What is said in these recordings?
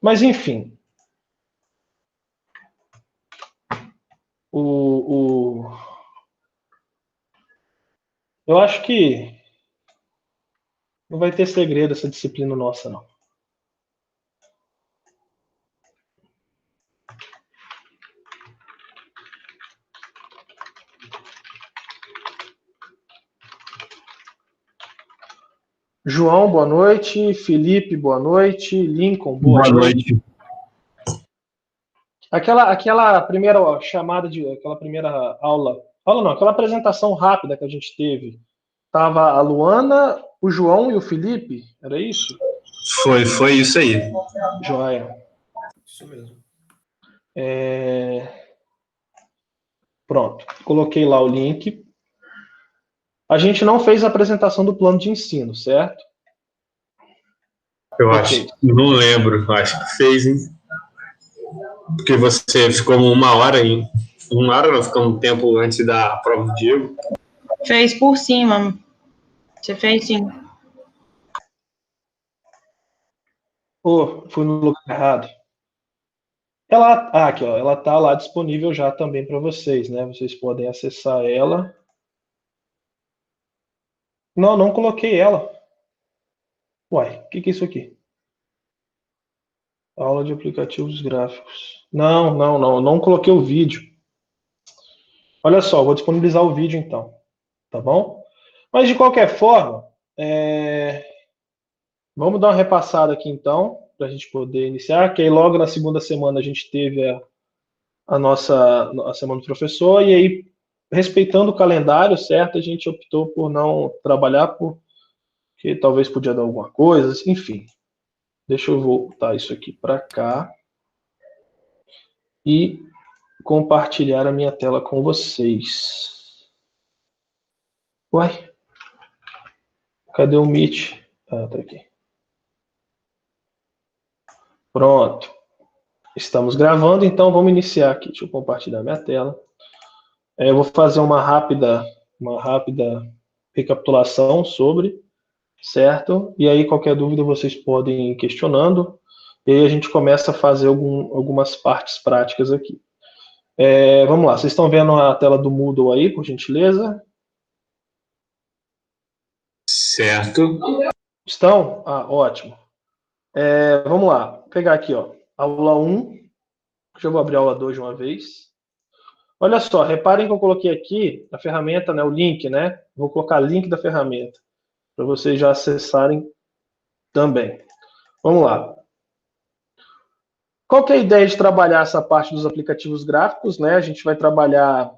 Mas, enfim, eu acho que não vai ter segredo essa disciplina nossa, não. João, boa noite. Felipe, boa noite. Lincoln, boa noite. Aquela primeira chamada aquela primeira aula não, aquela apresentação rápida que a gente teve, tava a Luana, o João e o Felipe, era isso? Foi isso aí. Joia. Isso mesmo. Pronto, coloquei lá o link. A gente não fez a apresentação do plano de ensino, certo? Eu acho, não lembro, acho que fez, hein? Porque você ficou uma hora aí. Uma hora não, ficou um tempo antes da prova do Diego. Fez por cima. Você fez sim. Fui no lugar errado. Aqui, ó, ela tá lá disponível já também para vocês, né? Vocês podem acessar ela. Não coloquei ela. Uai, o que é isso aqui? Aula de aplicativos gráficos. Não coloquei o vídeo. Olha só, vou disponibilizar o vídeo então, tá bom? Mas de qualquer forma, vamos dar uma repassada aqui então, para a gente poder iniciar, que aí logo na segunda semana a gente teve a semana do professor, e aí, respeitando o calendário, certo, a gente optou por não trabalhar, porque talvez podia dar alguma coisa, enfim. Deixa eu voltar isso aqui para cá e compartilhar a minha tela com vocês. Uai, cadê o Meet? Ah, tá aqui. Pronto. Estamos gravando, então vamos iniciar aqui. Deixa eu compartilhar minha tela. Eu vou fazer uma rápida recapitulação sobre, certo? E aí, qualquer dúvida, vocês podem ir questionando. E aí a gente começa a fazer algumas partes práticas aqui. Vamos lá, vocês estão vendo a tela do Moodle aí, por gentileza? Certo. Estão? Ah, ótimo. Vamos lá, vou pegar aqui, ó, aula 1. Já vou abrir a aula 2 de uma vez. Olha só, reparem que eu coloquei aqui a ferramenta, né, o link, né? Vou colocar link da ferramenta, para vocês já acessarem também. Vamos lá. Qual que é a ideia de trabalhar essa parte dos aplicativos gráficos, né? A gente vai trabalhar,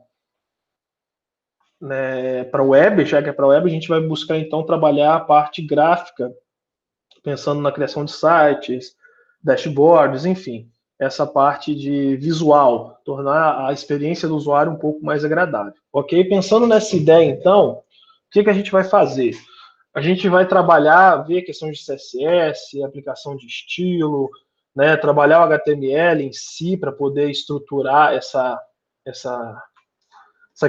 né, para web, já que é para web, a gente vai buscar então trabalhar a parte gráfica, pensando na criação de sites, dashboards, enfim, essa parte de visual, tornar a experiência do usuário um pouco mais agradável. Ok? Pensando nessa ideia, então, o que a gente vai fazer? A gente vai trabalhar, ver questões de CSS, aplicação de estilo, né, trabalhar o HTML em si para poder estruturar essa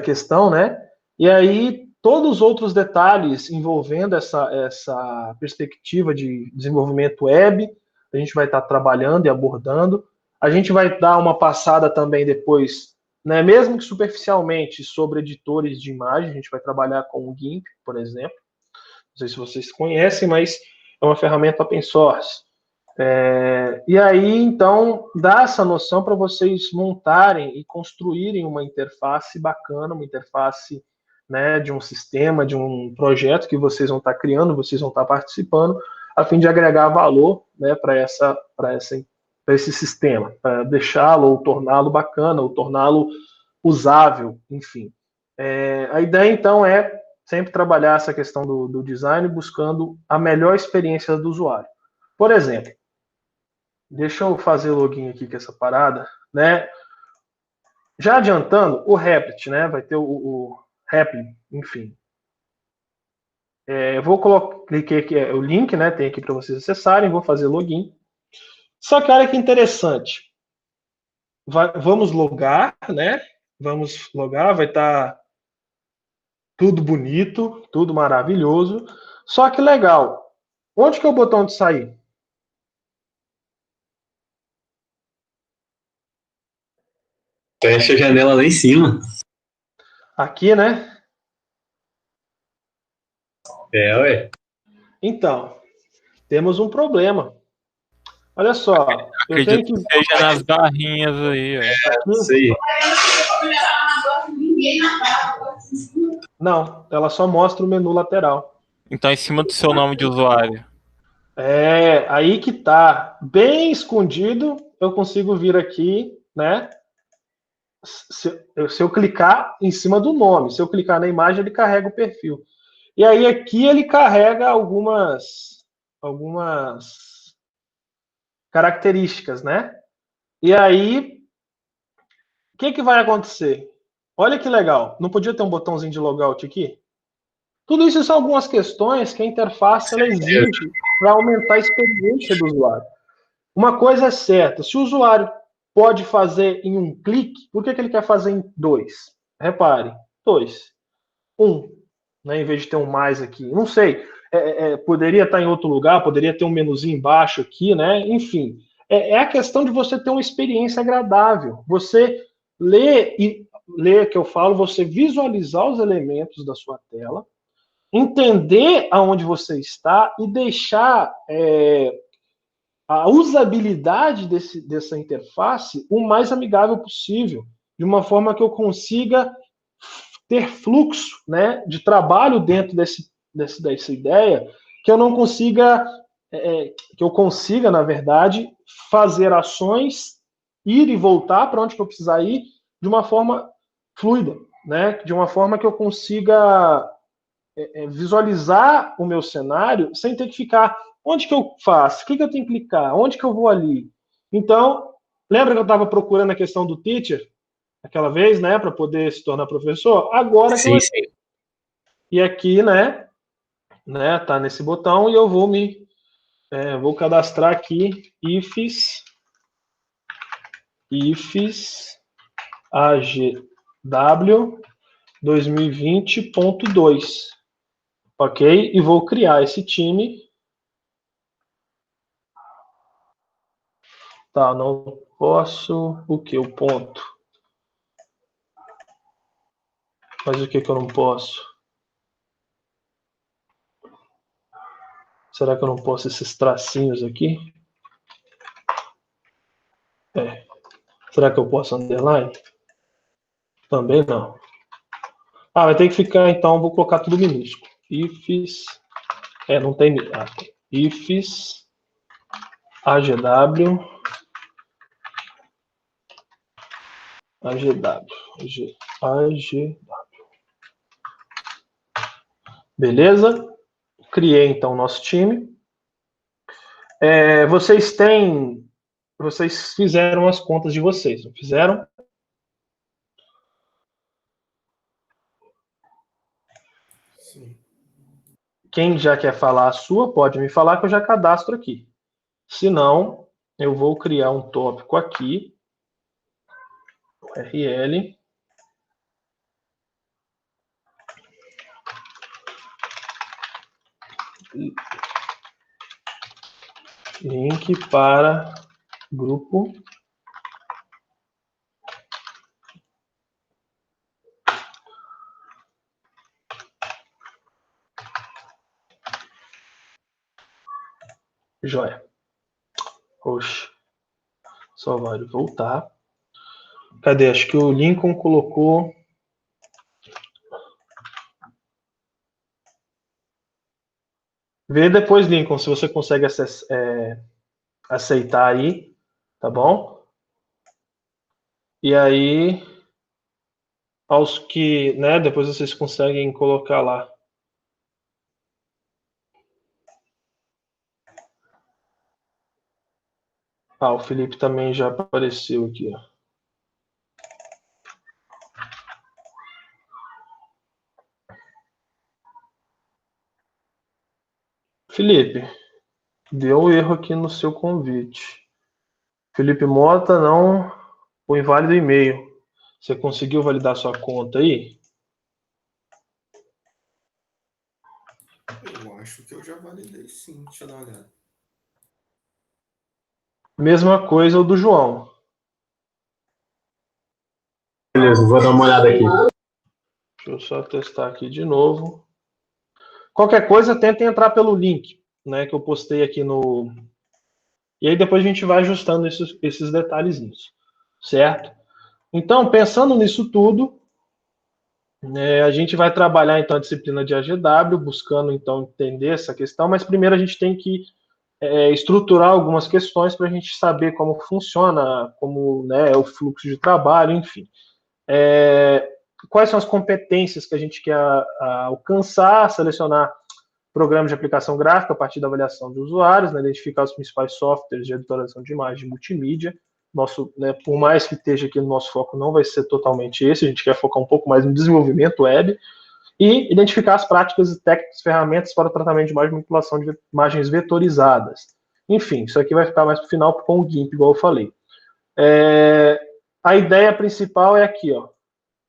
questão, né? E aí, todos os outros detalhes envolvendo essa perspectiva de desenvolvimento web, a gente vai estar trabalhando e abordando. A gente vai dar uma passada também depois, né, mesmo que superficialmente, sobre editores de imagem. A gente vai trabalhar com o GIMP, por exemplo. Não sei se vocês conhecem, mas é uma ferramenta open source. E aí, então, dá essa noção para vocês montarem e construírem uma interface bacana, uma interface, né, de um sistema, de um projeto que vocês vão estar criando, vocês vão estar participando, a fim de agregar valor, né, para esse sistema, para deixá-lo ou torná-lo bacana, ou torná-lo usável, enfim. A ideia, então, é sempre trabalhar essa questão do design buscando a melhor experiência do usuário. Por exemplo, deixa eu fazer login aqui com essa parada, né? Já adiantando, o Replit, né? Vai ter o Replit, enfim. Eu vou cliquei aqui, o link, né? Tem aqui para vocês acessarem, vou fazer login. Só que olha que interessante. Vamos logar, né? Vamos logar, vai estar tudo bonito, tudo maravilhoso. Só que legal. Onde que é o botão de sair? Fecha a janela lá em cima. Aqui, né? Ué. Então, temos um problema. Olha só, eu tenho Acredito que. que seja nas barrinhas aí, ó. Isso Aqui. aí. Não, ela só mostra o menu lateral. Então, em cima do seu nome de usuário. É, aí que tá. Bem escondido, eu consigo vir aqui, né? Se eu clicar em cima do nome, se eu clicar na imagem, ele carrega o perfil. E aí aqui ele carrega algumas características, né? E aí, o que vai acontecer? Olha que legal. Não podia ter um botãozinho de logout aqui? Tudo isso são algumas questões que a interface ela exige para aumentar a experiência do usuário. Uma coisa é certa, se o usuário pode fazer em um clique, por que ele quer fazer em dois? Repare, dois. Um, né, em vez de ter um mais aqui. Não sei, poderia estar em outro lugar, poderia ter um menuzinho embaixo aqui, né? Enfim, é a questão de você ter uma experiência agradável. Você ler que eu falo, você visualizar os elementos da sua tela, entender aonde você está e deixar a usabilidade dessa interface o mais amigável possível, de uma forma que eu consiga ter fluxo, né, de trabalho dentro dessa ideia, que eu não consiga, que eu consiga, na verdade, fazer ações, ir e voltar para onde que eu precisar ir, de uma forma fluida, né, de uma forma que eu consiga visualizar o meu cenário sem ter que ficar, onde que eu faço? O que eu tenho que clicar? Onde que eu vou ali? Então, lembra que eu estava procurando a questão do teacher aquela vez, né, para poder se tornar professor? Agora que eu... Sim, sim. E aqui, né, tá nesse botão e eu vou vou cadastrar aqui ifs agw 2020.2, ok? E vou criar esse time. Tá, não posso. O que? O ponto. Mas o que eu não posso? Será que eu não posso esses tracinhos aqui? Será que eu posso underline? Também não. Vai ter que ficar, então, vou colocar tudo minúsculo. Ifs. Não tem. Ifs agw. Beleza? Criei, então, o nosso time. Vocês fizeram as contas de vocês, não fizeram? Sim. Quem já quer falar a sua, pode me falar que eu já cadastro aqui. Se não, eu vou criar um tópico aqui, URL. Link para grupo. Joia. Oxe. Só vai voltar. Cadê? Acho que o Lincoln colocou. Vê depois, Lincoln, se você consegue aceitar aí, tá bom? E aí, aos que, né, depois vocês conseguem colocar lá. O Felipe também já apareceu aqui, ó. Felipe, deu um erro aqui no seu convite. Felipe Mota, não, o inválido e-mail. Você conseguiu validar sua conta aí? Eu acho que eu já validei sim. Deixa eu dar uma olhada. Mesma coisa o do João. Beleza, vou dar uma olhada aqui. Deixa eu só testar aqui de novo. Qualquer coisa, tentem entrar pelo link, né, que eu postei aqui no... E aí depois a gente vai ajustando esses detalhezinhos, certo? Então, pensando nisso tudo, a gente vai trabalhar, então, a disciplina de AGW, buscando, então, entender essa questão, mas primeiro a gente tem que estruturar algumas questões para a gente saber como funciona, como, né, é o fluxo de trabalho, enfim. Quais são as competências que a gente quer alcançar, selecionar programas de aplicação gráfica a partir da avaliação de usuários, né, identificar os principais softwares de editoração de imagem e multimídia. Nosso, né, por mais que esteja aqui no nosso foco, não vai ser totalmente esse, a gente quer focar um pouco mais no desenvolvimento web, e identificar as práticas e técnicas, ferramentas para o tratamento de imagem e manipulação de imagens vetorizadas. Enfim, isso aqui vai ficar mais para o final com o GIMP, igual eu falei. A ideia principal é aqui, ó,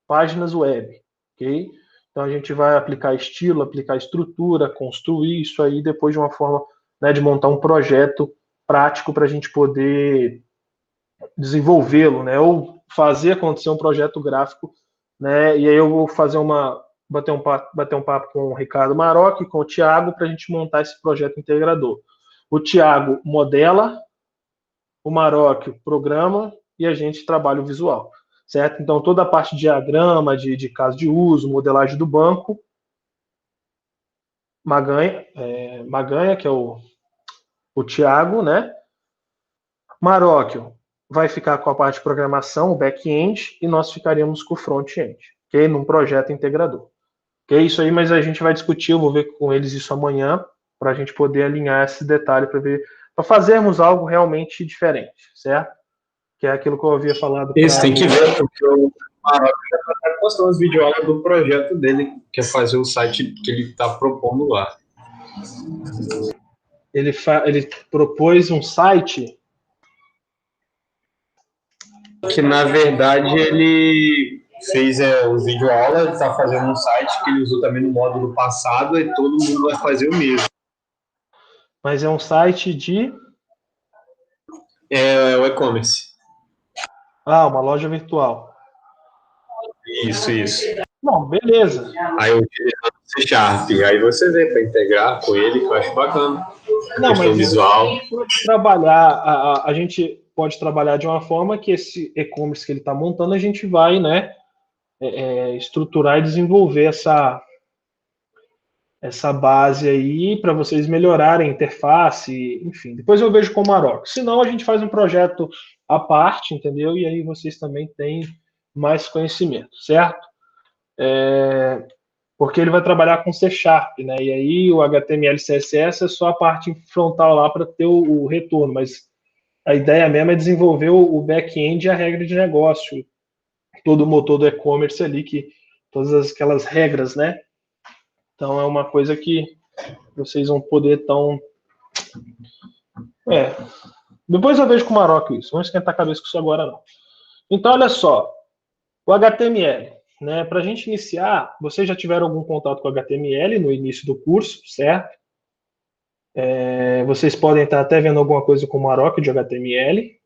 páginas web, ok? Então a gente vai aplicar estilo, aplicar estrutura, construir isso aí depois de uma forma, né, de montar um projeto prático para a gente poder desenvolvê-lo, né, ou fazer acontecer um projeto gráfico, né, e aí eu vou fazer bater um papo com o Ricardo Maroc e com o Thiago para a gente montar esse projeto integrador. O Thiago modela, o Maroc programa e a gente trabalha o visual, certo? Então toda a parte de diagrama, de caso de uso, modelagem do banco, Maganha, que é o Thiago, né? Marocchio vai ficar com a parte de programação, o back-end, e nós ficaríamos com o front-end, ok? Num projeto integrador. Ok? Isso aí, mas a gente vai discutir, eu vou ver com eles isso amanhã, para a gente poder alinhar esse detalhe, para fazermos algo realmente diferente, certo? Que é aquilo que eu havia falado. Isso, tem que ver, porque o Maroc já está postando as videoaulas do projeto dele, que é fazer o site que ele está propondo lá. Ele propôs um site que, na verdade, ele fez os videoaulas, ele está fazendo um site que ele usou também no módulo passado e todo mundo vai fazer o mesmo. Mas é um site de... É o e-commerce. Uma loja virtual. Isso. Bom, beleza. Aí eu utilizando o C#, aí você vê para integrar com ele, que eu acho bacana. Não, questão mas visual. A gente pode trabalhar de uma forma que esse e-commerce que ele está montando, a gente vai, né, estruturar e desenvolver essa base aí para vocês melhorarem a interface, enfim. Depois eu vejo com o Maroc. Senão a gente faz um projeto à parte, entendeu? E aí vocês também têm mais conhecimento, certo? Porque ele vai trabalhar com C#, né? E aí o HTML e CSS é só a parte frontal lá para ter o retorno, mas a ideia mesmo é desenvolver o back-end e a regra de negócio, todo o motor do e-commerce ali, que todas aquelas regras, né? Então é uma coisa que vocês vão poder Depois eu vejo com o Maroc isso. Vamos esquentar a cabeça com isso agora não. Então olha só, o HTML, né? Para a gente iniciar, vocês já tiveram algum contato com o HTML no início do curso, certo? Vocês podem estar até vendo alguma coisa com o Maroc de HTML.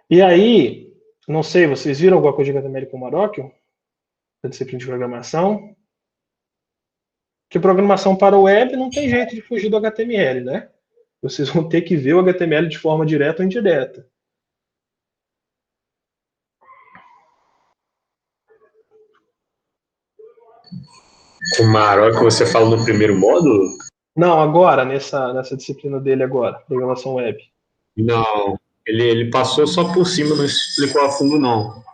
E aí, não sei, vocês viram alguma coisa de HTML com o Maroc? Da disciplina de programação? Porque programação para o web não tem jeito de fugir do HTML, né? Vocês vão ter que ver o HTML de forma direta ou indireta. O Maroc, você fala no primeiro módulo? Não, agora, nessa disciplina dele agora, programação web. Não, ele passou só por cima, não explicou a fundo, não.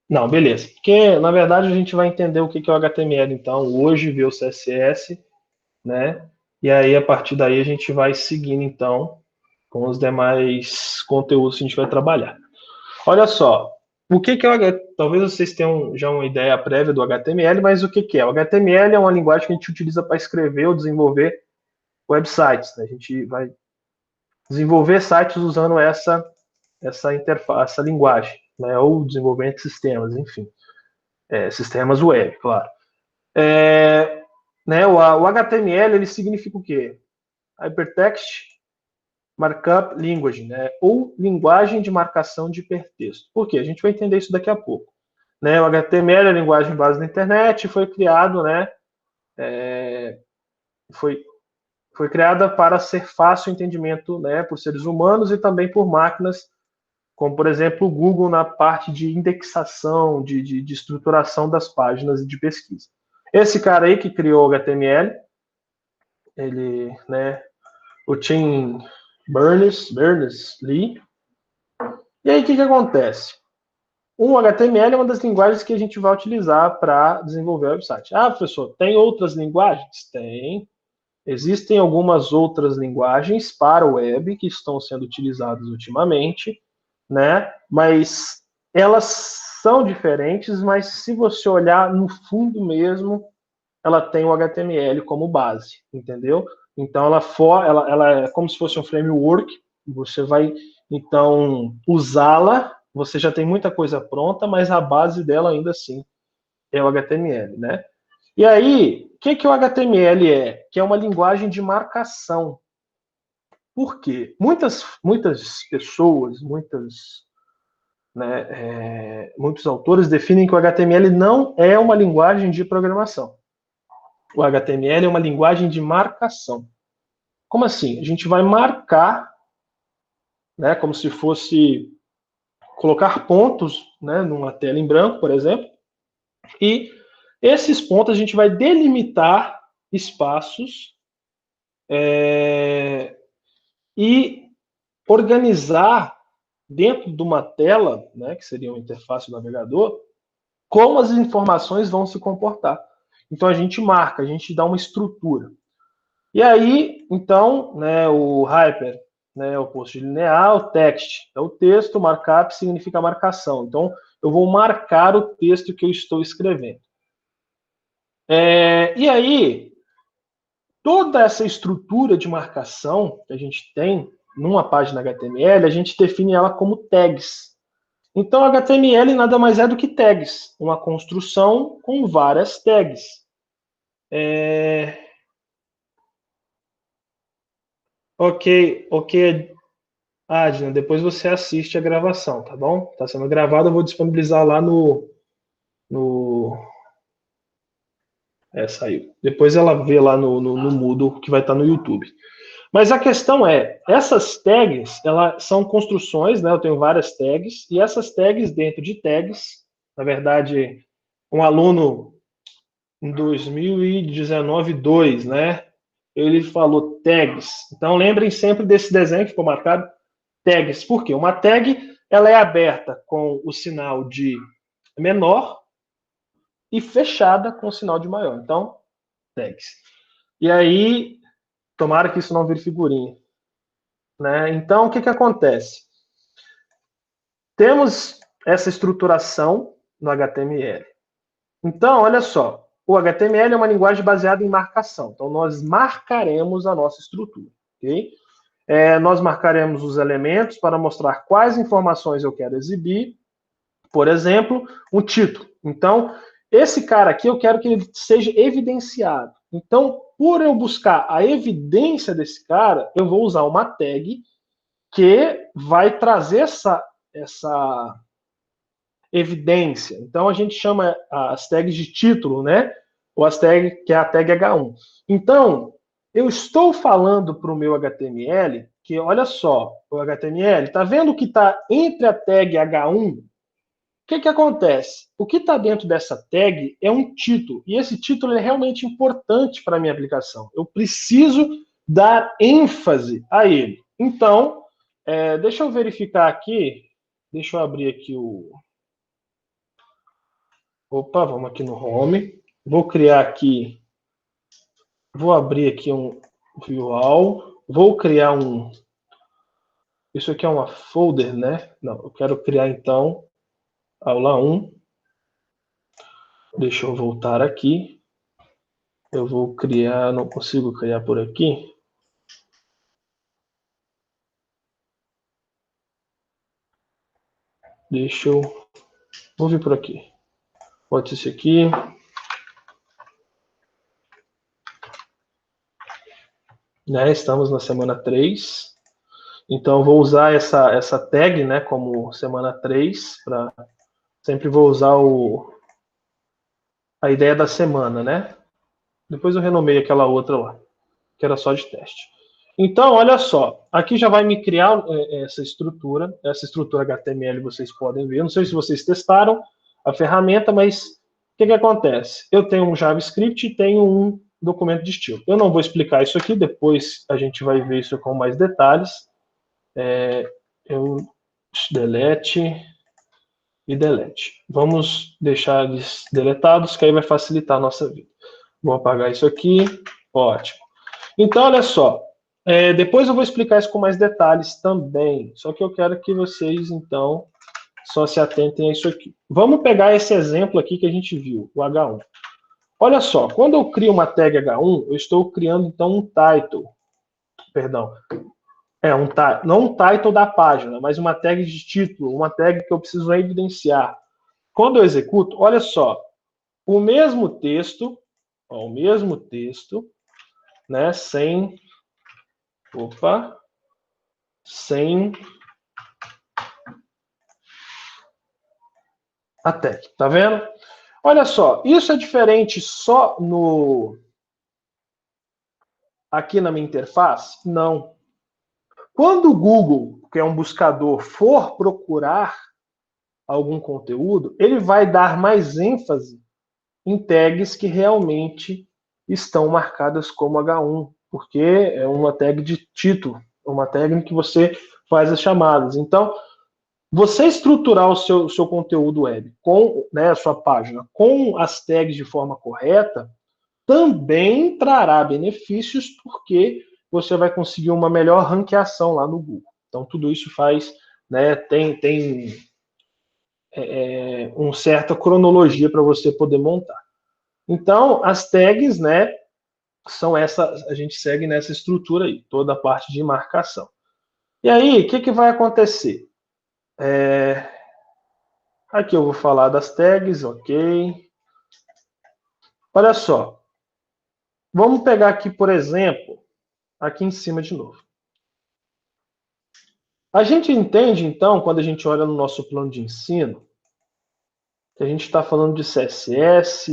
Não, beleza. Porque, na verdade, a gente vai entender o que é o HTML, então, hoje, ver o CSS, né? E aí, a partir daí, a gente vai seguindo, então, com os demais conteúdos que a gente vai trabalhar. Olha só, o que é o HTML? Talvez vocês tenham já uma ideia prévia do HTML, mas o que é? O HTML é uma linguagem que a gente utiliza para escrever ou desenvolver websites, né? A gente vai desenvolver sites usando essa interface, essa linguagem, né? Ou desenvolvimento de sistemas, enfim. Sistemas web, claro. Né, o HTML, ele significa o quê? Hypertext Markup Language, né? Ou linguagem de marcação de hipertexto. Por quê? A gente vai entender isso daqui a pouco. Né? O HTML, a linguagem base da internet, foi criado, né? Foi criada para ser fácil o entendimento, né, por seres humanos e também por máquinas, como, por exemplo, o Google na parte de indexação, de estruturação das páginas e de pesquisa. Esse cara aí que criou o HTML, ele, né, o Tim Berners-Lee. E aí, o que acontece? O HTML é uma das linguagens que a gente vai utilizar para desenvolver o website. Ah, professor, tem outras linguagens? Tem. Existem algumas outras linguagens para o web que estão sendo utilizadas ultimamente, né? Mas elas são diferentes, mas se você olhar no fundo mesmo, ela tem o HTML como base, entendeu? Então ela é como se fosse um framework, você vai então usá-la, você já tem muita coisa pronta, mas a base dela ainda assim é o HTML, né? E aí, o que o HTML é? Que é uma linguagem de marcação. Por quê? Muitas pessoas, muitos autores definem que o HTML não é uma linguagem de programação. O HTML é uma linguagem de marcação. Como assim? A gente vai marcar, né, como se fosse colocar pontos, né, numa tela em branco, por exemplo, e esses pontos a gente vai delimitar espaços e organizar dentro de uma tela, né, que seria uma interface do navegador, como as informações vão se comportar. Então a gente marca, a gente dá uma estrutura. E aí, então, né, o hyper, né, é o oposto de linear, o text é o texto, markup significa marcação. Então, eu vou marcar o texto que eu estou escrevendo. E aí, toda essa estrutura de marcação que a gente tem numa página HTML, a gente define ela como tags. Então, HTML nada mais é do que tags, uma construção com várias tags. Ok, Adna, depois você assiste a gravação, tá bom? Está sendo gravado, eu vou disponibilizar lá no... Saiu. Depois ela vê lá no Moodle, que vai estar no YouTube. Mas a questão é, essas tags, elas são construções, né? Eu tenho várias tags, e essas tags dentro de tags, na verdade, um aluno em 2019-2, né? Ele falou tags. Então lembrem sempre desse desenho que ficou marcado, tags. Por quê? Uma tag, ela é aberta com o sinal de menor e fechada com o sinal de maior. Então, tags. E aí, tomara que isso não vire figurinha. Né? Então, o que acontece? Temos essa estruturação no HTML. Então, olha só, o HTML é uma linguagem baseada em marcação. Então, nós marcaremos a nossa estrutura. Okay? Nós marcaremos os elementos para mostrar quais informações eu quero exibir. Por exemplo, um título. Então, esse cara aqui eu quero que ele seja evidenciado. Então, por eu buscar a evidência desse cara, eu vou usar uma tag que vai trazer essa evidência. Então, a gente chama as tags de título, né? Ou as tags, que é a tag H1. Então, eu estou falando para o meu HTML que, olha só, o HTML, tá vendo o que está entre a tag H1? O que acontece? O que está dentro dessa tag é um título, e esse título é realmente importante para a minha aplicação. Eu preciso dar ênfase a ele. Então, deixa eu verificar aqui, deixa eu abrir aqui o... Opa, vamos aqui no Home. Vou criar aqui, vou abrir aqui um View All, vou criar um... Isso aqui é uma folder, né? Não, eu quero criar então aula 1. Deixa eu voltar aqui. Eu vou criar, não consigo criar por aqui. Deixa eu... Vou vir por aqui. Pode ser esse aqui. Né, estamos na semana 3. Então, eu vou usar essa tag, né, como semana 3, sempre vou usar a ideia da semana, né? Depois eu renomei aquela outra lá, que era só de teste. Então, olha só, aqui já vai me criar essa estrutura HTML vocês podem ver. Não sei se vocês testaram a ferramenta, mas o que acontece? Eu tenho um JavaScript e tenho um documento de estilo. Eu não vou explicar isso aqui, depois a gente vai ver isso com mais detalhes. Eu delete e delete. Vamos deixar eles deletados, que aí vai facilitar a nossa vida. Vou apagar isso aqui. Ótimo. Então, olha só. Depois eu vou explicar isso com mais detalhes também. Só que eu quero que vocês, então, só se atentem a isso aqui. Vamos pegar esse exemplo aqui que a gente viu, o H1. Olha só, quando eu crio uma tag H1, eu estou criando, então, um title. Perdão. Não um title da página, mas uma tag de título, uma tag que eu preciso evidenciar. Quando eu executo, olha só, o mesmo texto, né, sem a tag, tá vendo? Olha só, isso é diferente só aqui na minha interface? Não. Quando o Google, que é um buscador, for procurar algum conteúdo, ele vai dar mais ênfase em tags que realmente estão marcadas como H1, porque é uma tag de título, uma tag em que você faz as chamadas. Então, você estruturar o seu conteúdo web, com, né, a sua página, com as tags de forma correta, também trará benefícios, porque você vai conseguir uma melhor ranqueação lá no Google. Então, tudo isso faz, né, tem uma certa cronologia para você poder montar. Então, as tags, né, são a gente segue nessa estrutura aí, toda a parte de marcação. E aí, o que vai acontecer? Aqui eu vou falar das tags, ok. Olha só. Vamos pegar aqui, por exemplo, aqui em cima de novo. A gente entende, então, quando a gente olha no nosso plano de ensino, que a gente está falando de CSS,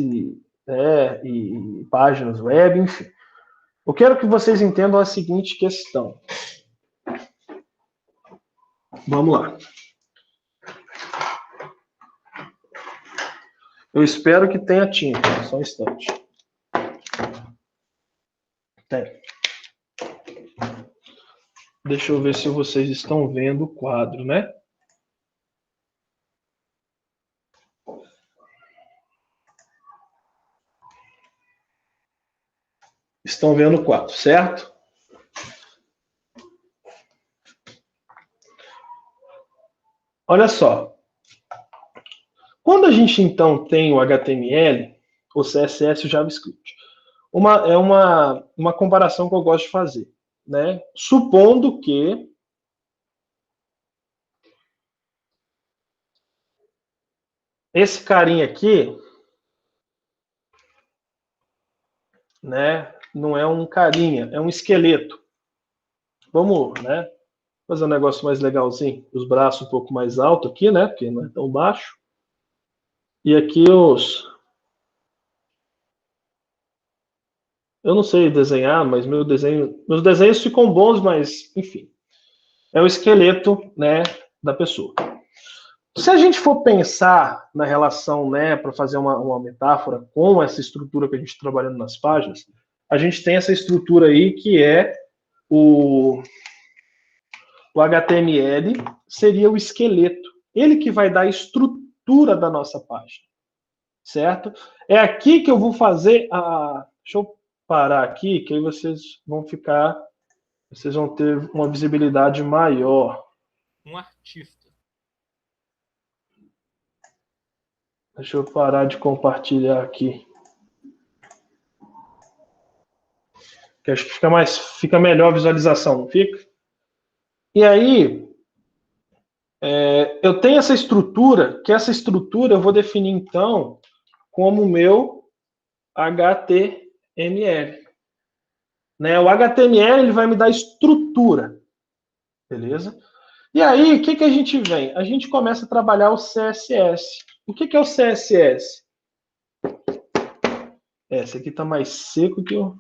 né, e páginas web, enfim. Eu quero que vocês entendam a seguinte questão. Vamos lá. Eu espero que tenha tinta, só um instante. Tem. Deixa eu ver se vocês estão vendo o quadro, né? Estão vendo o quadro, certo? Olha só. Quando a gente, então, tem o HTML, o CSS e o JavaScript, é uma comparação que eu gosto de fazer, né? Supondo que esse carinha aqui, né, não é um carinha, é um esqueleto. Vamos, né, fazer um negócio mais legalzinho. Os braços um pouco mais altos aqui, né, porque não é tão baixo. E aqui eu não sei desenhar, mas meus desenhos ficam bons, mas, enfim. É o esqueleto, né, da pessoa. Se a gente for pensar na relação, né, para fazer uma metáfora com essa estrutura que a gente está trabalhando nas páginas, a gente tem essa estrutura aí que é o HTML, seria o esqueleto. Ele que vai dar a estrutura da nossa página, certo? É aqui que eu vou fazer a... Deixa eu parar aqui, que aí vocês vão ter uma visibilidade maior. Um artista. Deixa eu parar de compartilhar aqui. Que acho que fica melhor a visualização, não fica? E aí, eu tenho essa estrutura, que essa estrutura eu vou definir, então, como meu HTML. Né? O HTML ele vai me dar estrutura. Beleza? E aí, o que a gente vem? A gente começa a trabalhar o CSS. O que é o CSS? Esse aqui está mais seco que o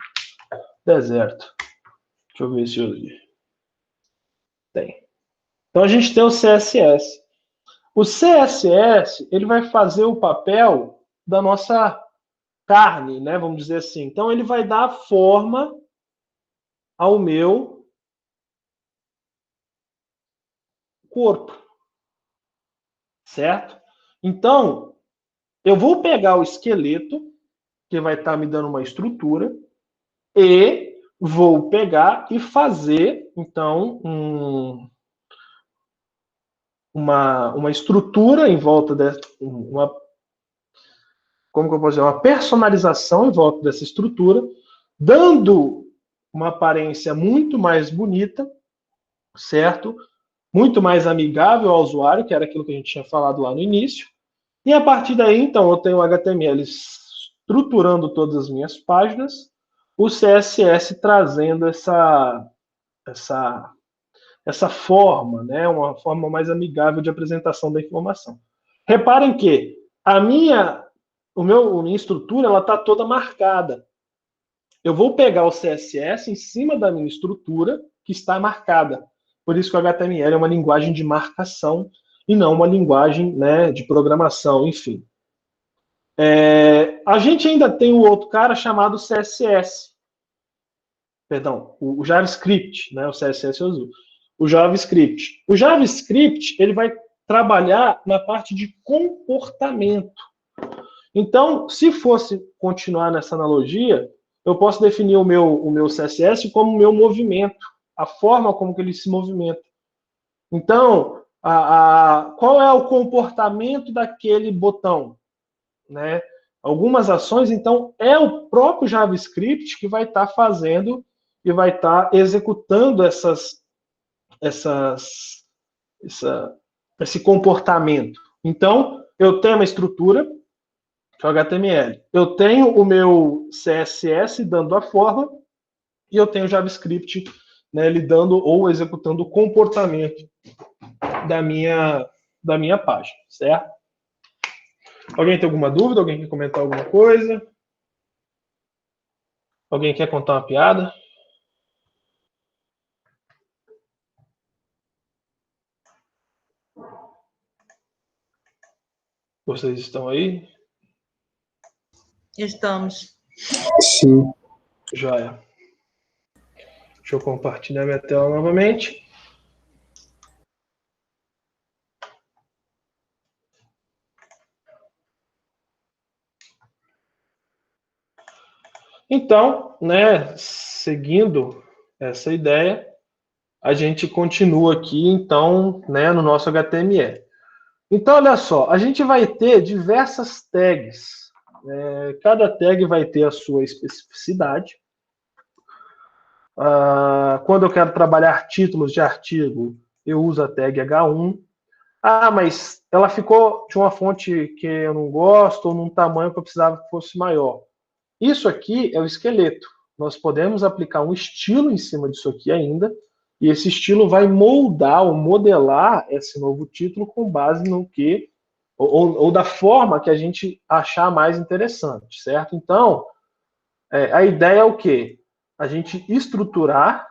deserto. Deixa eu ver se eu tem. Então a gente tem o CSS. O CSS, ele vai fazer o papel da nossa carne, né? Vamos dizer assim. Então ele vai dar forma ao meu corpo. Certo? Então, eu vou pegar o esqueleto, que vai estar me dando uma estrutura, e vou pegar e fazer, então, uma estrutura em volta dessa, como que eu posso dizer, uma personalização em volta dessa estrutura, dando uma aparência muito mais bonita, certo? Muito mais amigável ao usuário, que era aquilo que a gente tinha falado lá no início. E a partir daí, então, eu tenho o HTML estruturando todas as minhas páginas, o CSS trazendo essa forma, né, uma forma mais amigável de apresentação da informação. Reparem que a minha estrutura ela está toda marcada. Eu vou pegar o CSS em cima da minha estrutura que está marcada. Por isso que o HTML é uma linguagem de marcação e não uma linguagem, né, de programação, enfim. A gente ainda tem o outro cara chamado CSS. Perdão, o JavaScript, né, o CSS eu uso. O JavaScript. O JavaScript ele vai trabalhar na parte de comportamento. Então, se fosse continuar nessa analogia, eu posso definir o meu CSS como o meu movimento, a forma como que ele se movimenta. Então, qual é o comportamento daquele botão? Né? Algumas ações, então, é o próprio JavaScript que vai estar fazendo e vai estar executando esse comportamento. Então, eu tenho uma estrutura, que é o HTML. Eu tenho o meu CSS dando a forma e eu tenho o JavaScript, né, lidando ou executando o comportamento da minha página, certo? Alguém tem alguma dúvida? Alguém quer comentar alguma coisa? Alguém quer contar uma piada? Vocês estão aí? Estamos. Sim. Joia. Deixa eu compartilhar minha tela novamente. Então, né, seguindo essa ideia, a gente continua aqui, então, né, no nosso HTML. Então, olha só, a gente vai ter diversas tags. Cada tag vai ter a sua especificidade. Quando eu quero trabalhar títulos de artigo, eu uso a tag H1. Mas ela ficou de uma fonte que eu não gosto, ou num tamanho que eu precisava que fosse maior. Isso aqui é o esqueleto. Nós podemos aplicar um estilo em cima disso aqui ainda, e esse estilo vai moldar ou modelar esse novo título com base no que, ou da forma que a gente achar mais interessante, certo? Então, a ideia é o quê? A gente estruturar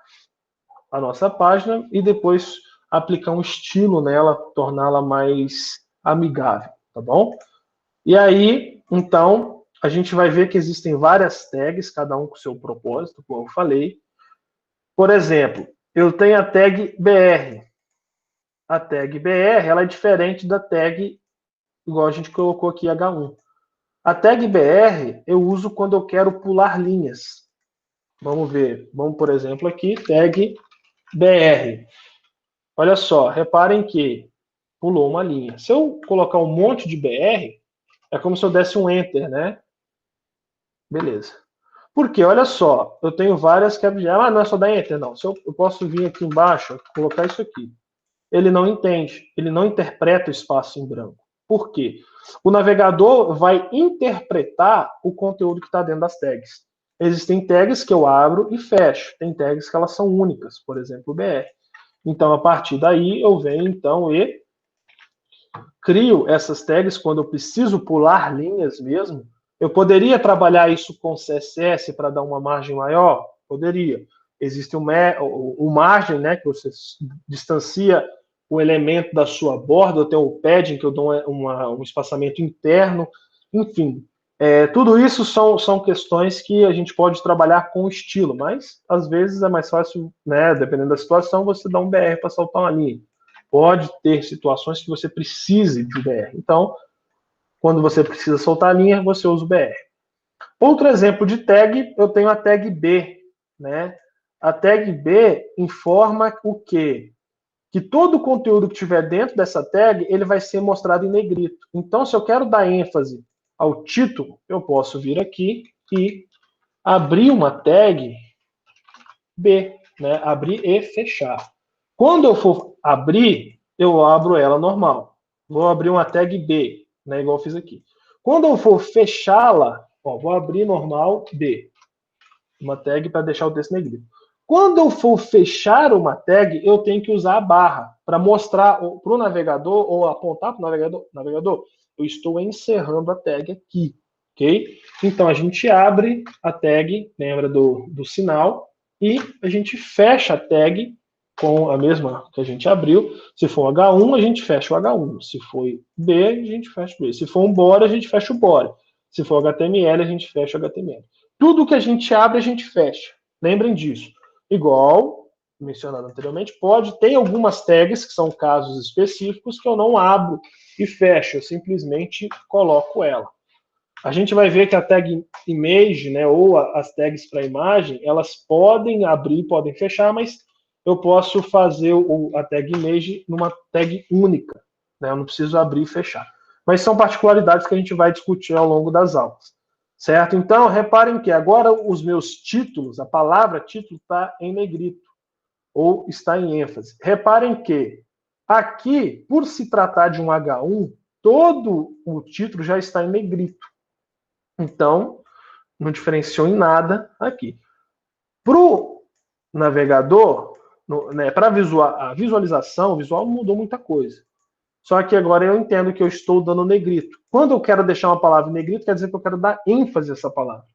a nossa página e depois aplicar um estilo nela, torná-la mais amigável, tá bom? E aí, então, a gente vai ver que existem várias tags, cada um com o seu propósito, como eu falei. Por exemplo, eu tenho a tag BR. A tag BR ela é diferente da tag, igual a gente colocou aqui, H1. A tag BR eu uso quando eu quero pular linhas. Vamos ver. Vamos, por exemplo, aqui, tag BR. Olha só, reparem que pulou uma linha. Se eu colocar um monte de BR, é como se eu desse um Enter, né? Beleza. Porque, olha só, eu tenho várias que não é só dar Enter, não. Se eu posso vir aqui embaixo, colocar isso aqui. Ele não entende, ele não interpreta o espaço em branco. Por quê? O navegador vai interpretar o conteúdo que está dentro das tags. Existem tags que eu abro e fecho. Tem tags que elas são únicas, por exemplo, o BR. Então, a partir daí, eu venho, então, e crio essas tags quando eu preciso pular linhas mesmo. Eu poderia trabalhar isso com CSS para dar uma margem maior? Poderia. Existe o margem, né, que você distancia o elemento da sua borda, eu tenho o padding, que eu dou um espaçamento interno, enfim. Tudo isso são questões que a gente pode trabalhar com estilo, mas às vezes é mais fácil, né, dependendo da situação, você dá um BR para soltar uma linha. Pode ter situações que você precise de BR. Então, quando você precisa soltar a linha, você usa o BR. Outro exemplo de tag, eu tenho a tag B, né? A tag B informa o quê? Que todo o conteúdo que tiver dentro dessa tag, ele vai ser mostrado em negrito. Então, se eu quero dar ênfase ao título, eu posso vir aqui e abrir uma tag B, né? Abrir e fechar. Quando eu for abrir, eu abro ela normal. Vou abrir uma tag B, né? Igual eu fiz aqui. Quando eu for fechá-la, vou abrir normal B. Uma tag para deixar o texto negrito. Quando eu for fechar uma tag, eu tenho que usar a barra para mostrar para o navegador ou apontar para o navegador, eu estou encerrando a tag aqui, ok? Então a gente abre a tag, lembra do sinal, e a gente fecha a tag com a mesma que a gente abriu. Se for H1, a gente fecha o H1. Se for B, a gente fecha o B. Se for um body, a gente fecha o body. Se for HTML, a gente fecha o HTML. Tudo que a gente abre, a gente fecha. Lembrem disso. Igual, mencionado anteriormente, tem algumas tags, que são casos específicos, que eu não abro e fecho. Eu simplesmente coloco ela. A gente vai ver que a tag image, né, ou as tags para imagem, elas podem abrir, podem fechar, mas eu posso fazer a tag image numa tag única. Né? Eu não preciso abrir e fechar. Mas são particularidades que a gente vai discutir ao longo das aulas. Certo? Então, reparem que agora os meus títulos, a palavra título está em negrito, ou está em ênfase. Reparem que aqui, por se tratar de um H1, todo o título já está em negrito. Então, não diferenciou em nada aqui. Para o navegador, né, para a visualização, o visual mudou muita coisa. Só que agora eu entendo que eu estou dando negrito. Quando eu quero deixar uma palavra em negrito, quer dizer que eu quero dar ênfase a essa palavra.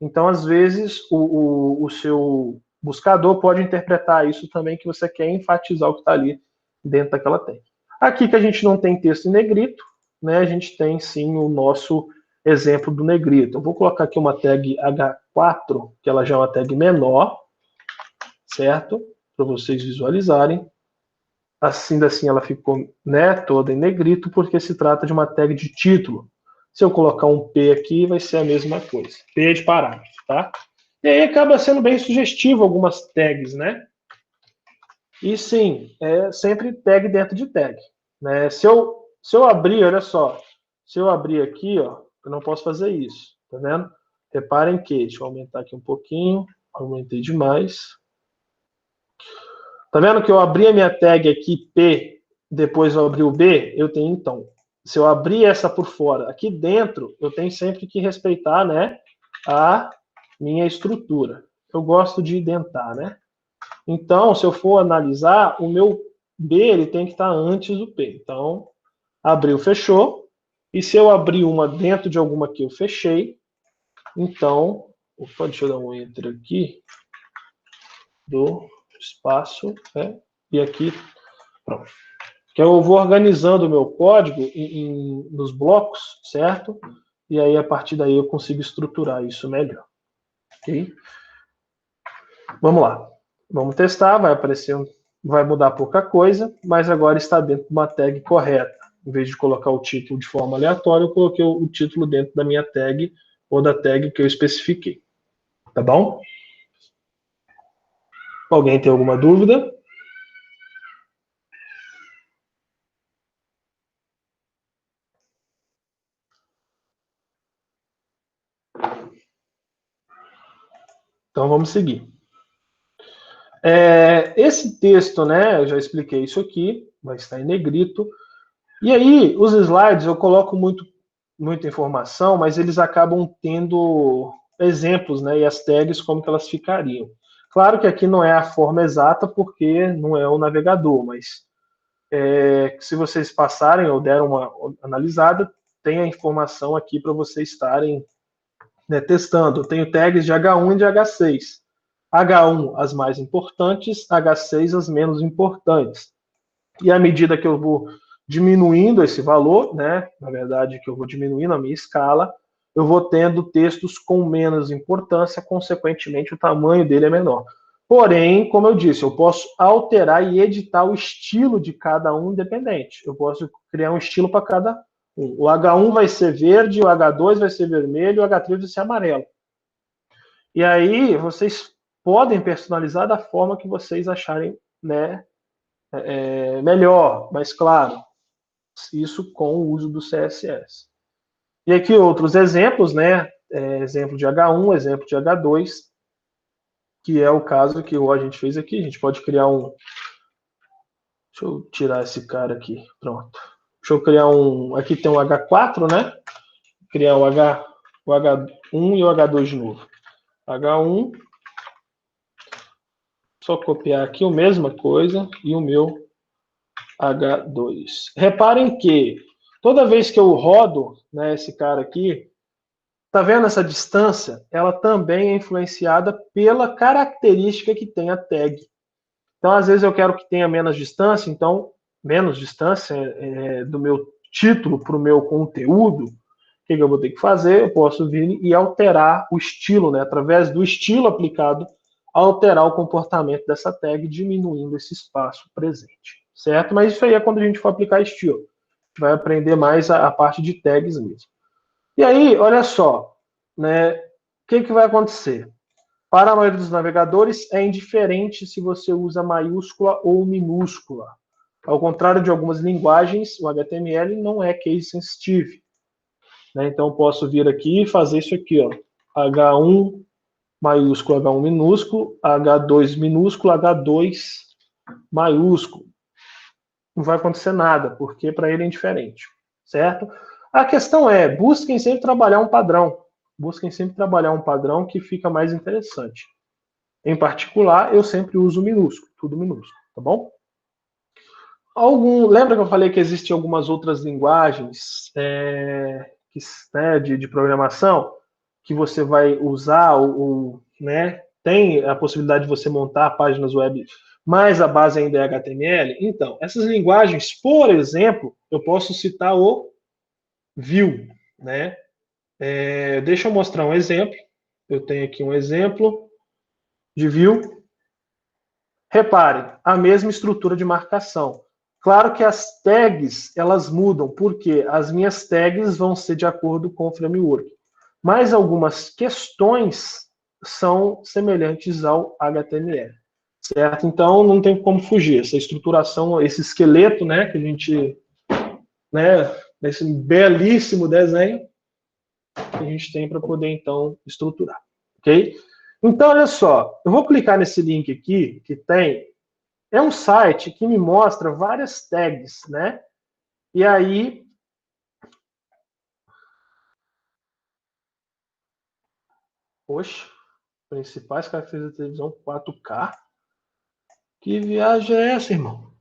Então, às vezes, o seu buscador pode interpretar isso também, que você quer enfatizar o que está ali dentro daquela tag. Aqui que a gente não tem texto em negrito, né, a gente tem sim o nosso exemplo do negrito. Eu vou colocar aqui uma tag H4, que ela já é uma tag menor, certo? Para vocês visualizarem. Assim ela ficou, né, toda em negrito, porque se trata de uma tag de título. Se eu colocar um P aqui, vai ser a mesma coisa. P de parágrafo, tá? E aí acaba sendo bem sugestivo algumas tags, né? E sim, é sempre tag dentro de tag. Né? Se eu abrir, olha só, se eu abrir aqui, ó, eu não posso fazer isso, tá vendo? Reparem que, deixa eu aumentar aqui um pouquinho, aumentei demais. Tá vendo que eu abri a minha tag aqui, P, depois eu abri o B? Eu tenho, então, se eu abrir essa por fora, aqui dentro, eu tenho sempre que respeitar, né, a minha estrutura. Eu gosto de identar, né? Então, se eu for analisar, o meu B, ele tem que estar antes do P. Então, abriu, fechou. E se eu abrir uma dentro de alguma que eu fechei, então, opa, deixa eu dar um enter aqui, do espaço, né? E aqui, pronto. Que eu vou organizando o meu código nos blocos, certo? E aí, a partir daí, eu consigo estruturar isso melhor. Ok? Vamos lá. Vamos testar, vai aparecer, vai mudar pouca coisa, mas agora está dentro de uma tag correta. Em vez de colocar o título de forma aleatória, eu coloquei o título dentro da minha tag ou da tag que eu especifiquei. Tá bom? Alguém tem alguma dúvida? Então vamos seguir. Esse texto, né, eu já expliquei isso aqui, vai estar em negrito. E aí, os slides, eu coloco muita informação, mas eles acabam tendo exemplos, né, e as tags como que elas ficariam. Claro que aqui não é a forma exata, porque não é o navegador, mas se vocês passarem ou deram uma analisada, tem a informação aqui para vocês estarem, né, testando. Eu tenho tags de H1 e de H6. H1 as mais importantes, H6 as menos importantes. E à medida que eu vou diminuindo esse valor, né, na verdade que eu vou diminuindo a minha escala, eu vou tendo textos com menos importância, consequentemente o tamanho dele é menor. Porém, como eu disse, eu posso alterar e editar o estilo de cada um independente. Eu posso criar um estilo para cada um. O H1 vai ser verde, o H2 vai ser vermelho, o H3 vai ser amarelo. E aí, vocês podem personalizar da forma que vocês acharem, né, melhor, mais claro. Isso com o uso do CSS. E aqui outros exemplos, né? Exemplo de H1, exemplo de H2, que é o caso que a gente fez aqui. A gente pode criar um... Deixa eu tirar esse cara aqui. Pronto. Deixa eu criar um... Aqui tem um H4, né? Criar o H1 e o H2 de novo. H1. Só copiar aqui a mesma coisa e o meu H2. Reparem que toda vez que eu rodo, né, esse cara aqui, tá vendo essa distância? Ela também é influenciada pela característica que tem a tag. Então, às vezes eu quero que tenha menos distância, então, menos distância do meu título para o meu conteúdo. O que eu vou ter que fazer? Eu posso vir e alterar o estilo, né? Através do estilo aplicado, alterar o comportamento dessa tag, diminuindo esse espaço presente. Certo? Mas isso aí é quando a gente for aplicar estilo. A gente vai aprender mais a parte de tags mesmo. E aí, olha só, né? O que vai acontecer? Para a maioria dos navegadores, é indiferente se você usa maiúscula ou minúscula. Ao contrário de algumas linguagens, o HTML não é case sensitive. Né? Então, eu posso vir aqui e fazer isso aqui, ó. H1 maiúsculo, H1 minúsculo, H2 minúsculo, H2 maiúsculo. Não vai acontecer nada, porque para ele é indiferente. Certo? A questão é, busquem sempre trabalhar um padrão. Busquem sempre trabalhar um padrão que fica mais interessante. Em particular, eu sempre uso minúsculo, tudo minúsculo, tá bom? Lembra que eu falei que existem algumas outras linguagens de programação que você vai usar, né? Tem a possibilidade de você montar páginas web, mas a base ainda é HTML? Então, essas linguagens, por exemplo, eu posso citar o Vue, né? Deixa eu mostrar um exemplo. Eu tenho aqui um exemplo de Vue. Reparem, a mesma estrutura de marcação. Claro que as tags, elas mudam, porque as minhas tags vão ser de acordo com o framework. Mas algumas questões são semelhantes ao HTML. Certo? Então, não tem como fugir. Essa estruturação, esse esqueleto, né, que a gente... né, nesse belíssimo desenho, que a gente tem para poder, então, estruturar. Ok? Então, olha só. Eu vou clicar nesse link aqui, que tem... É um site que me mostra várias tags, né? E aí... Poxa, principais características da televisão 4K. Que viagem é essa, irmão?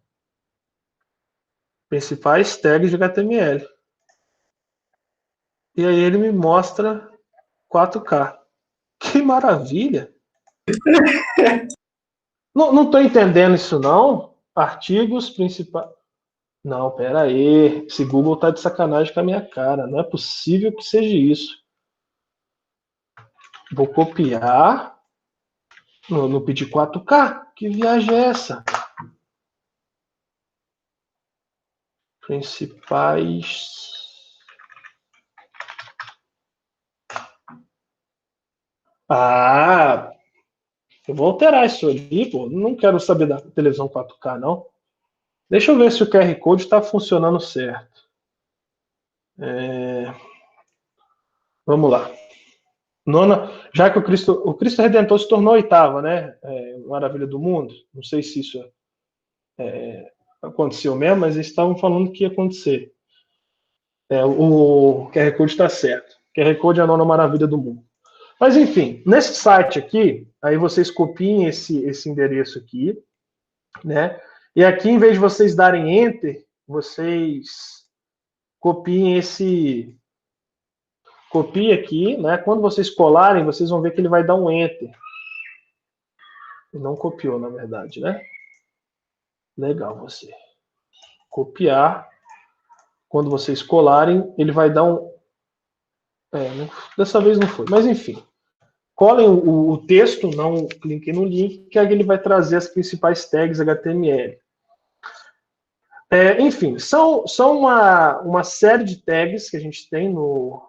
Principais tags de HTML. E aí ele me mostra 4K. Que maravilha! Não estou entendendo isso, não. Artigos principais... Não, pera aí. Esse Google tá de sacanagem com a minha cara. Não é possível que seja isso. Vou copiar. No pedir 4K. Que viagem é essa? Principais... Ah... Eu vou alterar isso ali, pô. Não quero saber da televisão 4K, não. Deixa eu ver se o QR Code está funcionando certo. Vamos lá. Nona, já que o Cristo Redentor se tornou a oitava, né? Maravilha do mundo. Não sei se isso aconteceu mesmo, mas eles estavam falando que ia acontecer. O QR Code está certo. QR Code é a nona maravilha do mundo. Mas, enfim, nesse site aqui, Aí vocês copiem esse endereço aqui, né? E aqui, em vez de vocês darem Enter, vocês copiem copie aqui, né? Quando vocês colarem, vocês vão ver que ele vai dar um Enter. Não copiou, na verdade, né? Legal, você. Copiar. Quando vocês colarem, ele vai dar um... dessa vez não foi, mas enfim. Colhem o texto, não cliquem no link, que aí ele vai trazer as principais tags HTML. Enfim, são uma série de tags que a gente tem no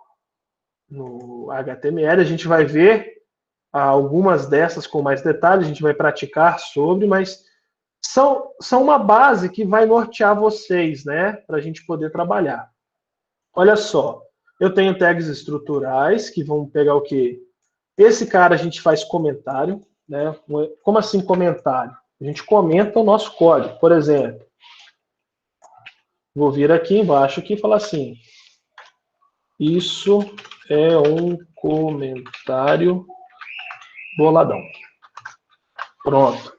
HTML. A gente vai ver algumas dessas com mais detalhes, a gente vai praticar sobre, mas são uma base que vai nortear vocês, né, para a gente poder trabalhar. Olha só, eu tenho tags estruturais que vão pegar o quê? Esse cara a gente faz comentário, né? Como assim comentário? A gente comenta o nosso código. Por exemplo, vou vir aqui embaixo aqui e falar assim: isso é um comentário boladão. Pronto.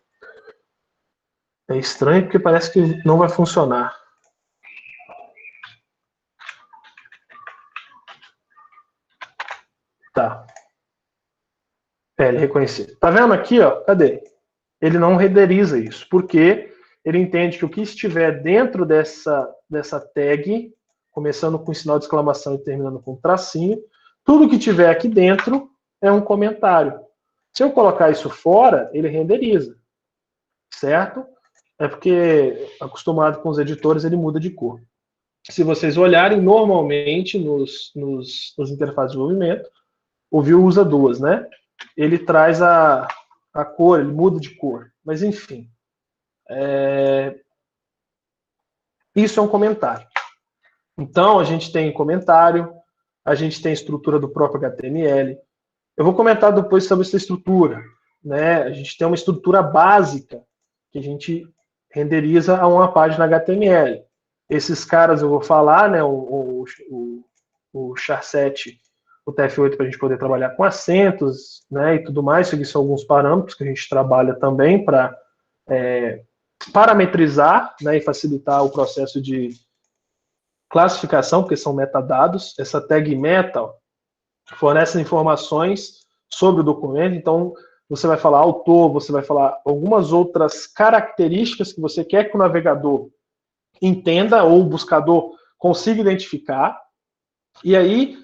É estranho porque parece que não vai funcionar. Tá. Ele reconheceu. Tá vendo aqui, ó? Cadê? Ele não renderiza isso, porque ele entende que o que estiver dentro dessa tag, começando com sinal de exclamação e terminando com tracinho, tudo que tiver aqui dentro é um comentário. Se eu colocar isso fora, ele renderiza. Certo? É porque, acostumado com os editores, ele muda de cor. Se vocês olharem, normalmente, nos interfaces de desenvolvimento, o Vue usa duas, né? Ele traz a cor, ele muda de cor. Mas, enfim. Isso é um comentário. Então, a gente tem comentário, a gente tem estrutura do próprio HTML. Eu vou comentar depois sobre essa estrutura, né? A gente tem uma estrutura básica que a gente renderiza a uma página HTML. Esses caras eu vou falar, né? O char7, o TF8 para a gente poder trabalhar com acentos, né? E tudo mais. Isso aqui são alguns parâmetros que a gente trabalha também para parametrizar, né? E facilitar o processo de classificação, porque são metadados. Essa tag meta fornece informações sobre o documento. Então, você vai falar autor, você vai falar algumas outras características que você quer que o navegador entenda ou o buscador consiga identificar. E aí,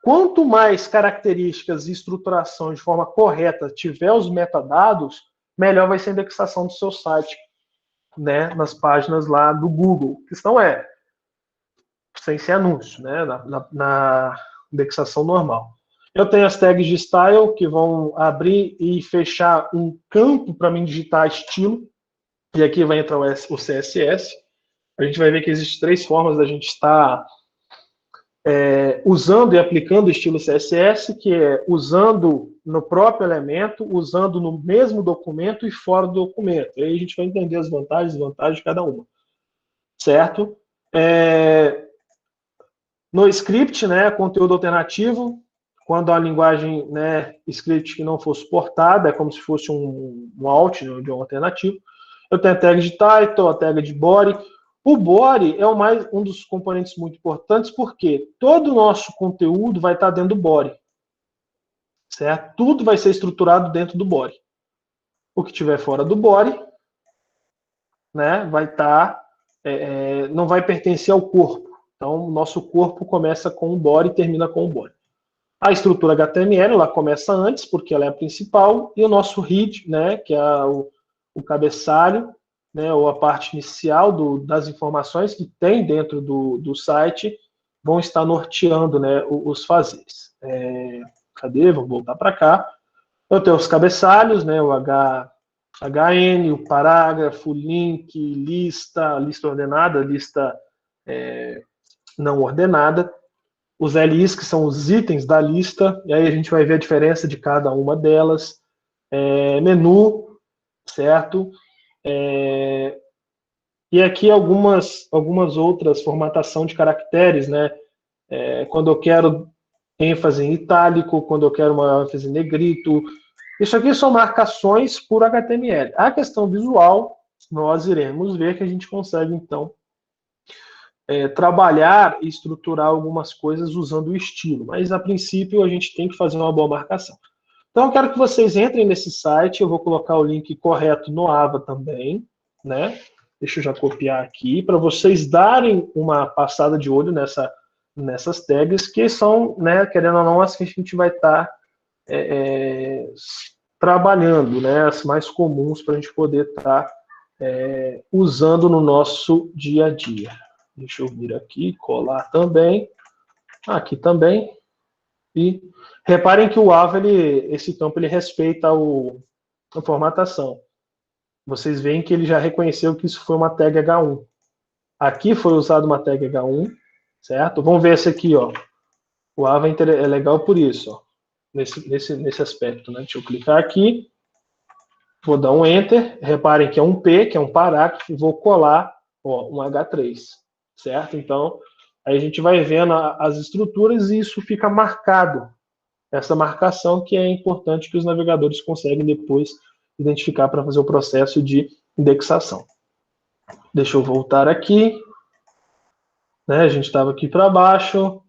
quanto mais características e estruturação de forma correta tiver os metadados, melhor vai ser a indexação do seu site, né, nas páginas lá do Google. A questão é, sem ser anúncio, né, na indexação normal. Eu tenho as tags de style, que vão abrir e fechar um campo para mim digitar estilo. E aqui vai entrar o CSS. A gente vai ver que existem 3 formas da gente estar usando e aplicando o estilo CSS, que é usando no próprio elemento, usando no mesmo documento e fora do documento. E aí a gente vai entender as vantagens e desvantagens de cada uma. Certo? No script, né, conteúdo alternativo, quando a linguagem, né, script que não for suportada, é como se fosse um alt, né, de um alternativo. Eu tenho a tag de title, a tag de body. O body é um dos componentes muito importantes, porque todo o nosso conteúdo vai estar dentro do body. Certo? Tudo vai ser estruturado dentro do body. O que estiver fora do body, né, vai estar, não vai pertencer ao corpo. Então, o nosso corpo começa com o body e termina com o body. A estrutura HTML, ela começa antes, porque ela é a principal, e o nosso head, né, que é o cabeçalho, né, ou a parte inicial das informações que tem dentro do site, vão estar norteando, né, os fazeres. Cadê? Vamos voltar para cá. Eu tenho os cabeçalhos, né, o HN, o parágrafo, link, lista ordenada, lista não ordenada. Os LIs, que são os itens da lista, e aí a gente vai ver a diferença de cada uma delas. Menu, certo? E aqui algumas outras formatação de caracteres, né? Quando eu quero ênfase em itálico, quando eu quero uma ênfase em negrito, Isso aqui são marcações por HTML. A questão visual, nós iremos ver que a gente consegue, então, trabalhar e estruturar algumas coisas usando o estilo. Mas, a princípio, a gente tem que fazer uma boa marcação. Então, eu quero que vocês entrem nesse site. Eu vou colocar o link correto no AVA também, né? Deixa eu já copiar aqui, para vocês darem uma passada de olho nessas tags, que são, né, querendo ou não, as que a gente vai estar trabalhando, né, as mais comuns para a gente poder estar usando no nosso dia a dia. Deixa eu vir aqui, colar também. Aqui também. E reparem que o AVA, esse campo, ele respeita a formatação. Vocês veem que ele já reconheceu que isso foi uma tag H1. Aqui foi usado uma tag H1, certo? Vamos ver esse aqui, ó. O AVA é legal por isso, ó. Nesse aspecto, né? Deixa eu clicar aqui. Vou dar um Enter. Reparem que é um P, que é um parágrafo, e vou colar, ó, um H3, certo? Então, aí a gente vai vendo as estruturas e isso fica marcado. Essa marcação que é importante que os navegadores conseguem depois identificar para fazer o processo de indexação. Deixa eu voltar aqui. Né, a gente estava aqui para baixo.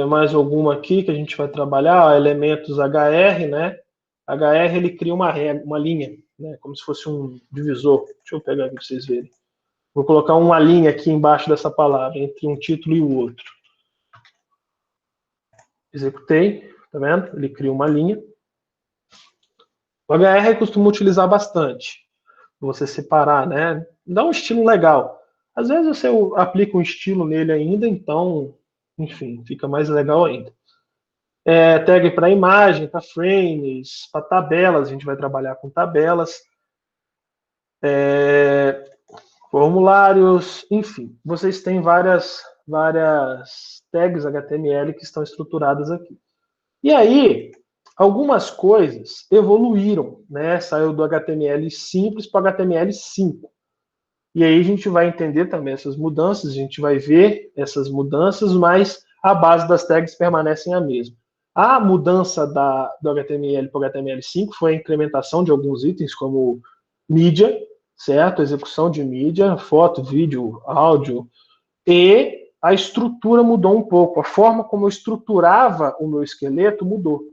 Mais alguma aqui que a gente vai trabalhar. Ó, elementos HR, né? HR, ele cria uma linha, né, como se fosse um divisor. Deixa eu pegar aqui para vocês verem. Vou colocar uma linha aqui embaixo dessa palavra, entre um título e o outro. Executei, tá vendo? Ele cria uma linha. O HR eu costumo utilizar bastante. Você separar, né? Dá um estilo legal. Às vezes você aplica um estilo nele ainda, então, enfim, fica mais legal ainda. Tag para imagem, para frames, para tabelas, a gente vai trabalhar com tabelas. Formulários, enfim. Vocês têm várias tags HTML que estão estruturadas aqui. E aí, algumas coisas evoluíram, né? Saiu do HTML simples para o HTML5. E aí a gente vai entender também essas mudanças, a gente vai ver essas mudanças, mas a base das tags permanecem a mesma. A mudança do HTML para o HTML5 foi a incrementação de alguns itens, como mídia, certo? Execução de mídia, foto, vídeo, áudio, e a estrutura mudou um pouco. A forma como eu estruturava o meu esqueleto mudou.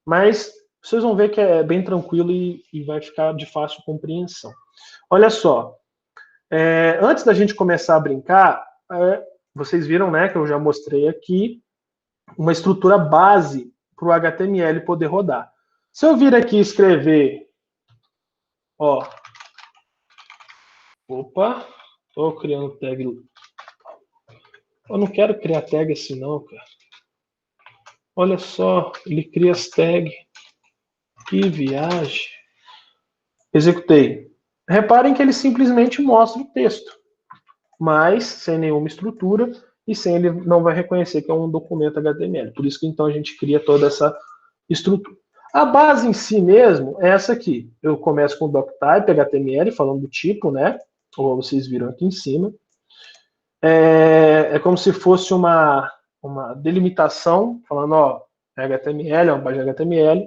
Mas vocês vão ver que é bem tranquilo e vai ficar de fácil compreensão. Olha só, antes da gente começar a brincar, vocês viram, né, que eu já mostrei aqui uma estrutura base para o HTML poder rodar. Se eu vir aqui escrever, ó, opa, estou criando tag. Eu não quero criar tag assim não, cara. Olha só, ele cria as tags. Que viagem. Executei. Reparem que ele simplesmente mostra o texto, mas sem nenhuma estrutura e sem ele não vai reconhecer que é um documento HTML. Por isso que então a gente cria toda essa estrutura. A base em si mesmo é essa aqui. Eu começo com o doctype HTML, falando do tipo, né? Ou vocês viram aqui em cima. É como se fosse uma delimitação, falando, ó, HTML, é uma página HTML.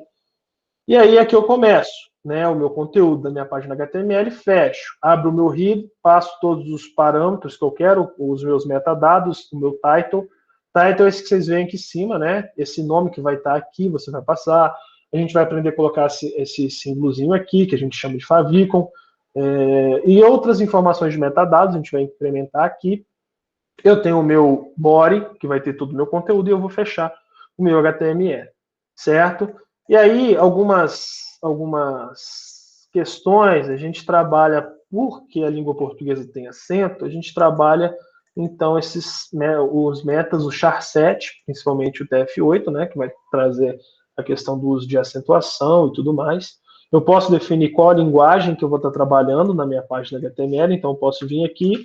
E aí aqui eu começo, né, o meu conteúdo da minha página HTML, fecho, abro o meu head, passo todos os parâmetros que eu quero, os meus metadados, o meu title. Title é esse que vocês veem aqui em cima, né? Esse nome que vai estar aqui, você vai passar. A gente vai aprender a colocar esse símbolozinho aqui, que a gente chama de favicon. E outras informações de metadados, a gente vai incrementar aqui. Eu tenho o meu body, que vai ter todo o meu conteúdo, e eu vou fechar o meu HTML, certo? E aí, algumas questões, a gente trabalha, porque a língua portuguesa tem acento, a gente trabalha, então, os metas, o char7, principalmente o TF8, né, que vai trazer a questão do uso de acentuação e tudo mais. Eu posso definir qual a linguagem que eu vou estar trabalhando na minha página HTML, então eu posso vir aqui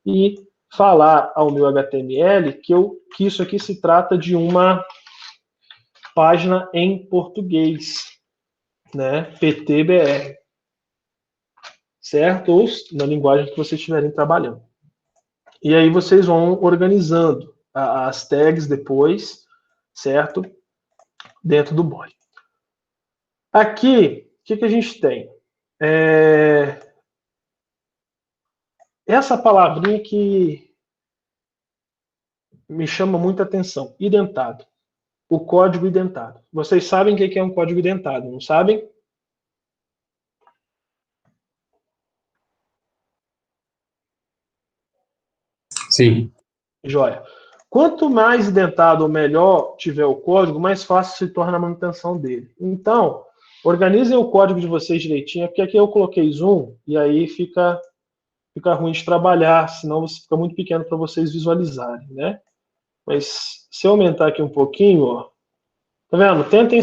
e falar ao meu HTML que isso aqui se trata de uma página em português, né? PTBR, certo? Ou na linguagem que vocês estiverem trabalhando. E aí vocês vão organizando as tags depois, certo? Dentro do body. Aqui, o que a gente tem? Essa palavrinha que me chama muita atenção, identado. O código identado. Vocês sabem o que é um código identado, não sabem? Sim. Joia. Quanto mais identado ou melhor tiver o código, mais fácil se torna a manutenção dele. Então, organizem o código de vocês direitinho, porque aqui eu coloquei zoom e aí fica ruim de trabalhar, senão fica muito pequeno para vocês visualizarem, né? Mas se eu aumentar aqui um pouquinho, ó, tá vendo? Tentem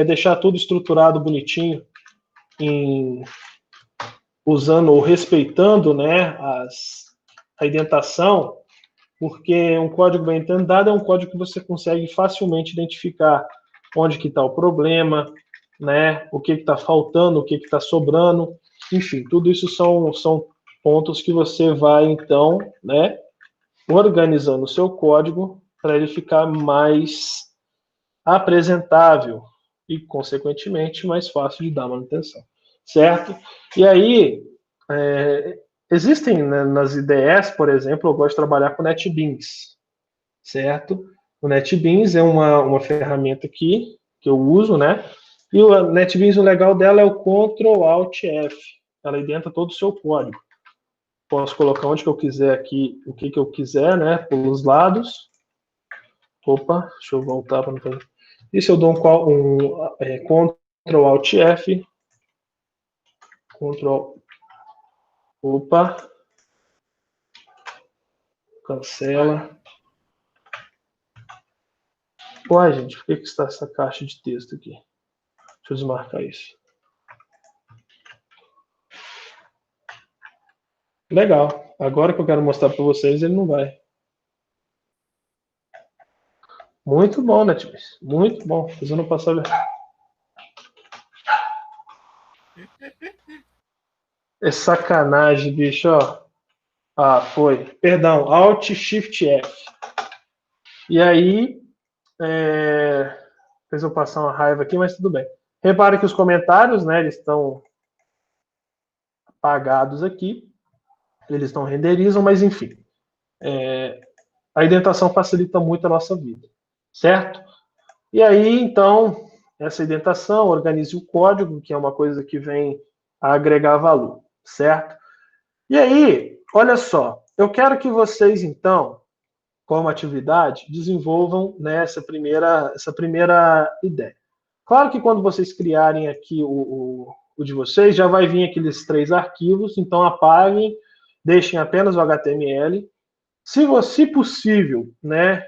deixar tudo estruturado bonitinho, usando ou respeitando, né, a indentação, porque um código bem intentado é um código que você consegue facilmente identificar onde que está o problema, né, o que está faltando, o que está sobrando, enfim, tudo isso são pontos que você vai, então, né, organizando o seu código para ele ficar mais apresentável e, consequentemente, mais fácil de dar manutenção, certo? E aí, existem, né, nas IDEs, por exemplo, eu gosto de trabalhar com NetBeans, certo? O NetBeans é uma ferramenta aqui que eu uso, né? E o NetBeans, o legal dela é o Ctrl+Alt+F. Ela identa todo o seu código. Posso colocar onde que eu quiser aqui, o que eu quiser, né? Pelos lados. Opa, deixa eu voltar para não ter... E se eu dou Ctrl+Alt+F, opa, cancela. Uai, gente, por que está essa caixa de texto aqui? Deixa eu desmarcar isso. Legal. Agora que eu quero mostrar para vocês, ele não vai. Muito bom, NetBeans. Muito bom. Fazendo passar. É sacanagem, bicho, ó. Ah, foi. Perdão, Alt Shift F. E aí, fez eu passar uma raiva aqui, mas tudo bem. Repare que os comentários, né, eles estão apagados aqui. Eles não renderizam, mas enfim. A indentação facilita muito a nossa vida, certo? E aí, então, essa indentação, organize o código, que é uma coisa que vem a agregar valor, certo? E aí, olha só, eu quero que vocês, então, como atividade, desenvolvam, né, essa primeira ideia. Claro que quando vocês criarem aqui o de vocês, já vai vir aqueles 3 arquivos, então apaguem, deixem apenas o HTML. Se possível, né,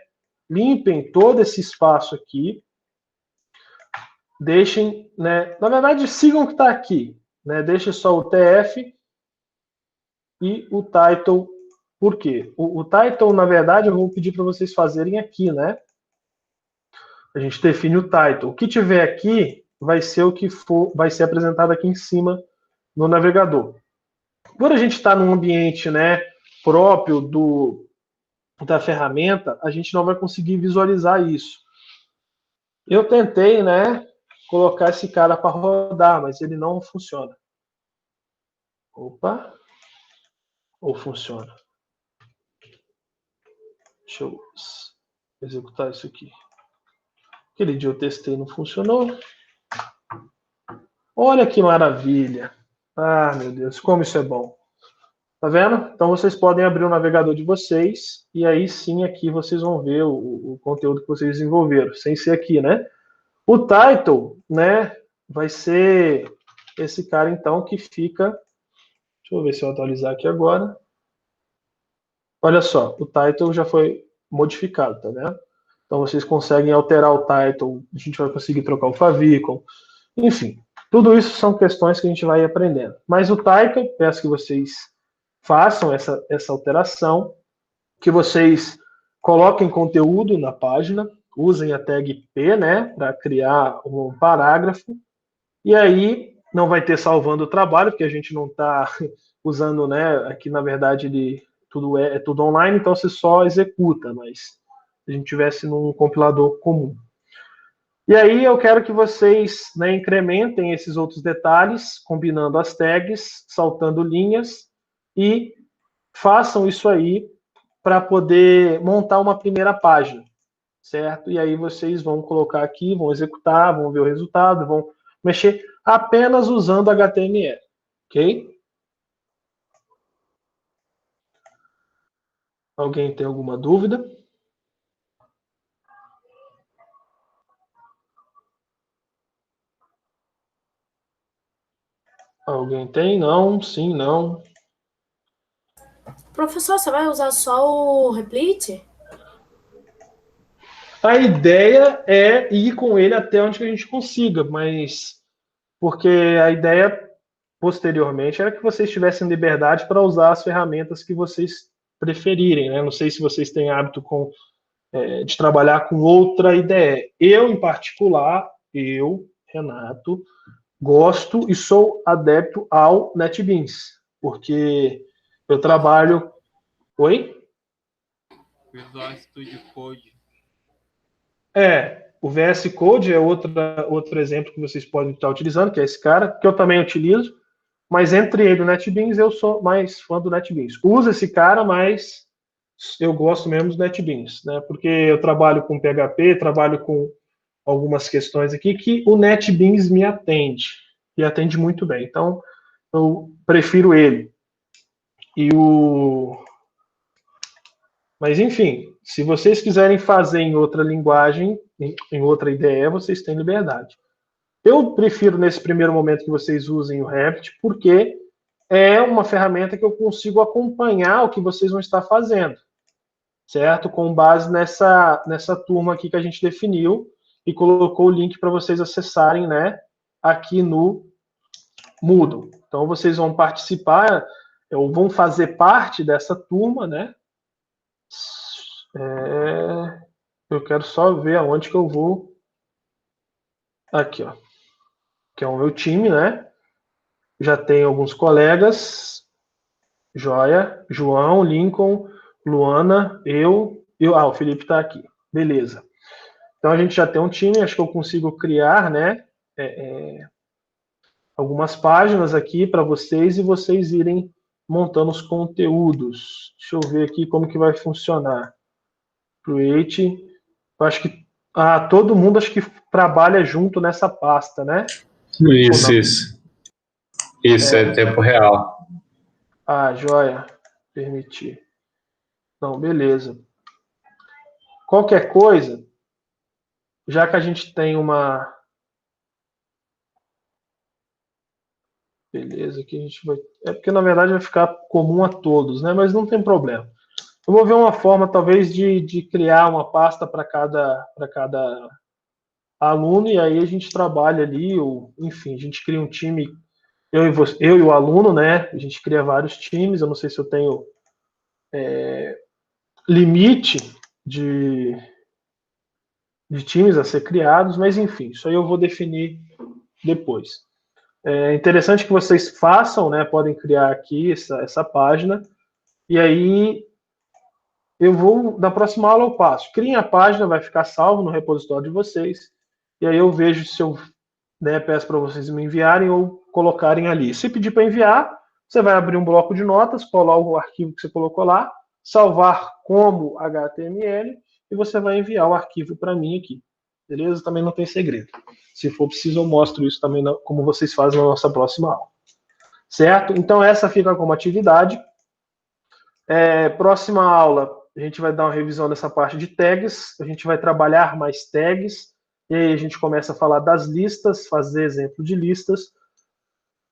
limpem todo esse espaço aqui, deixem, né, na verdade, sigam o que está aqui, né, deixem só o TF e o title. Por quê? O title, na verdade, eu vou pedir para vocês fazerem aqui, né? A gente define o title. O que tiver aqui vai ser o que vai ser apresentado aqui em cima no navegador. Quando a gente está num ambiente, né, próprio da ferramenta, a gente não vai conseguir visualizar isso. Eu tentei, né, colocar esse cara para rodar, mas ele não funciona. Opa! Ou funciona? Deixa eu executar isso aqui. Aquele dia eu testei, não funcionou. Olha que maravilha. Ah, meu Deus, como isso é bom. Tá vendo? Então vocês podem abrir o navegador de vocês e aí sim aqui vocês vão ver o conteúdo que vocês desenvolveram, sem ser aqui, né? O title, né, vai ser esse cara então que fica... Deixa eu ver se eu atualizar aqui agora. Olha só, o title já foi modificado, tá vendo? Então vocês conseguem alterar o title, a gente vai conseguir trocar o favicon, enfim. Tudo isso são questões que a gente vai aprendendo. Mas o title, peço que vocês façam essa alteração, que vocês coloquem conteúdo na página, usem a tag P, né, para criar um parágrafo, e aí não vai ter salvando o trabalho, porque a gente não está usando, né, aqui na verdade tudo é tudo online, então você só executa, mas se a gente tivesse num compilador comum. E aí eu quero que vocês, né, incrementem esses outros detalhes, combinando as tags, saltando linhas, e façam isso aí para poder montar uma primeira página, certo? E aí vocês vão colocar aqui, vão executar, vão ver o resultado, vão mexer apenas usando HTML, ok? Alguém tem alguma dúvida? Alguém tem? Não? Sim, não? Professor, você vai usar só o Replit? A ideia é ir com ele até onde que a gente consiga, mas porque a ideia posteriormente era que vocês tivessem liberdade para usar as ferramentas que vocês preferirem, né? Não sei se vocês têm hábito de trabalhar com outra ideia. Eu, em particular, Renato, gosto e sou adepto ao NetBeans, porque eu trabalho... Oi? Visual Studio Code. O VS Code é outro exemplo que vocês podem estar utilizando, que é esse cara, que eu também utilizo, mas entre ele e o NetBeans, eu sou mais fã do NetBeans. Uso esse cara, mas eu gosto mesmo do NetBeans, né? Porque eu trabalho com PHP, trabalho com algumas questões aqui que o NetBeans me atende, e atende muito bem. Então, eu prefiro ele. Mas, enfim, se vocês quiserem fazer em outra linguagem, em outra IDE, vocês têm liberdade. Eu prefiro, nesse primeiro momento, que vocês usem o Revit, porque é uma ferramenta que eu consigo acompanhar o que vocês vão estar fazendo, certo? Com base nessa turma aqui que a gente definiu e colocou o link para vocês acessarem, né, aqui no Moodle. Então, vocês vão participar, ou vão fazer parte dessa turma, né? Eu quero só ver aonde que eu vou. Aqui, ó. Que é o meu time, né? Já tem alguns colegas. Joia. João, Lincoln, Luana, o Felipe está aqui. Beleza. Então a gente já tem um time, acho que eu consigo criar, né? Algumas páginas aqui para vocês e vocês irem montando os conteúdos. Deixa eu ver aqui como que vai funcionar. Create. Eu acho que todo mundo acho que trabalha junto nessa pasta, né? Isso. Isso é tempo real. Joia. Permitir. Não, beleza. Qualquer coisa, já que a gente tem uma... Beleza, aqui a gente vai... porque, na verdade, vai ficar comum a todos, né? Mas não tem problema. Eu vou ver uma forma, talvez, de criar uma pasta para cada aluno, e aí a gente trabalha ali, ou, enfim, a gente cria um time, eu e o aluno, né? A gente cria vários times, eu não sei se eu tenho limite de times a ser criados, mas, enfim, isso aí eu vou definir depois. É interessante que vocês façam, né? Podem criar aqui essa página, e aí na próxima aula eu passo. Criem a página, vai ficar salvo no repositório de vocês, e aí eu vejo se eu peço para vocês me enviarem ou colocarem ali. Se pedir para enviar, você vai abrir um bloco de notas, colar o arquivo que você colocou lá, salvar como HTML, e você vai enviar o arquivo para mim aqui. Beleza? Também não tem segredo. Se for preciso, eu mostro isso também, como vocês fazem na nossa próxima aula. Certo? Então, essa fica como atividade. Próxima aula, a gente vai dar uma revisão dessa parte de tags, a gente vai trabalhar mais tags, e aí a gente começa a falar das listas, fazer exemplo de listas,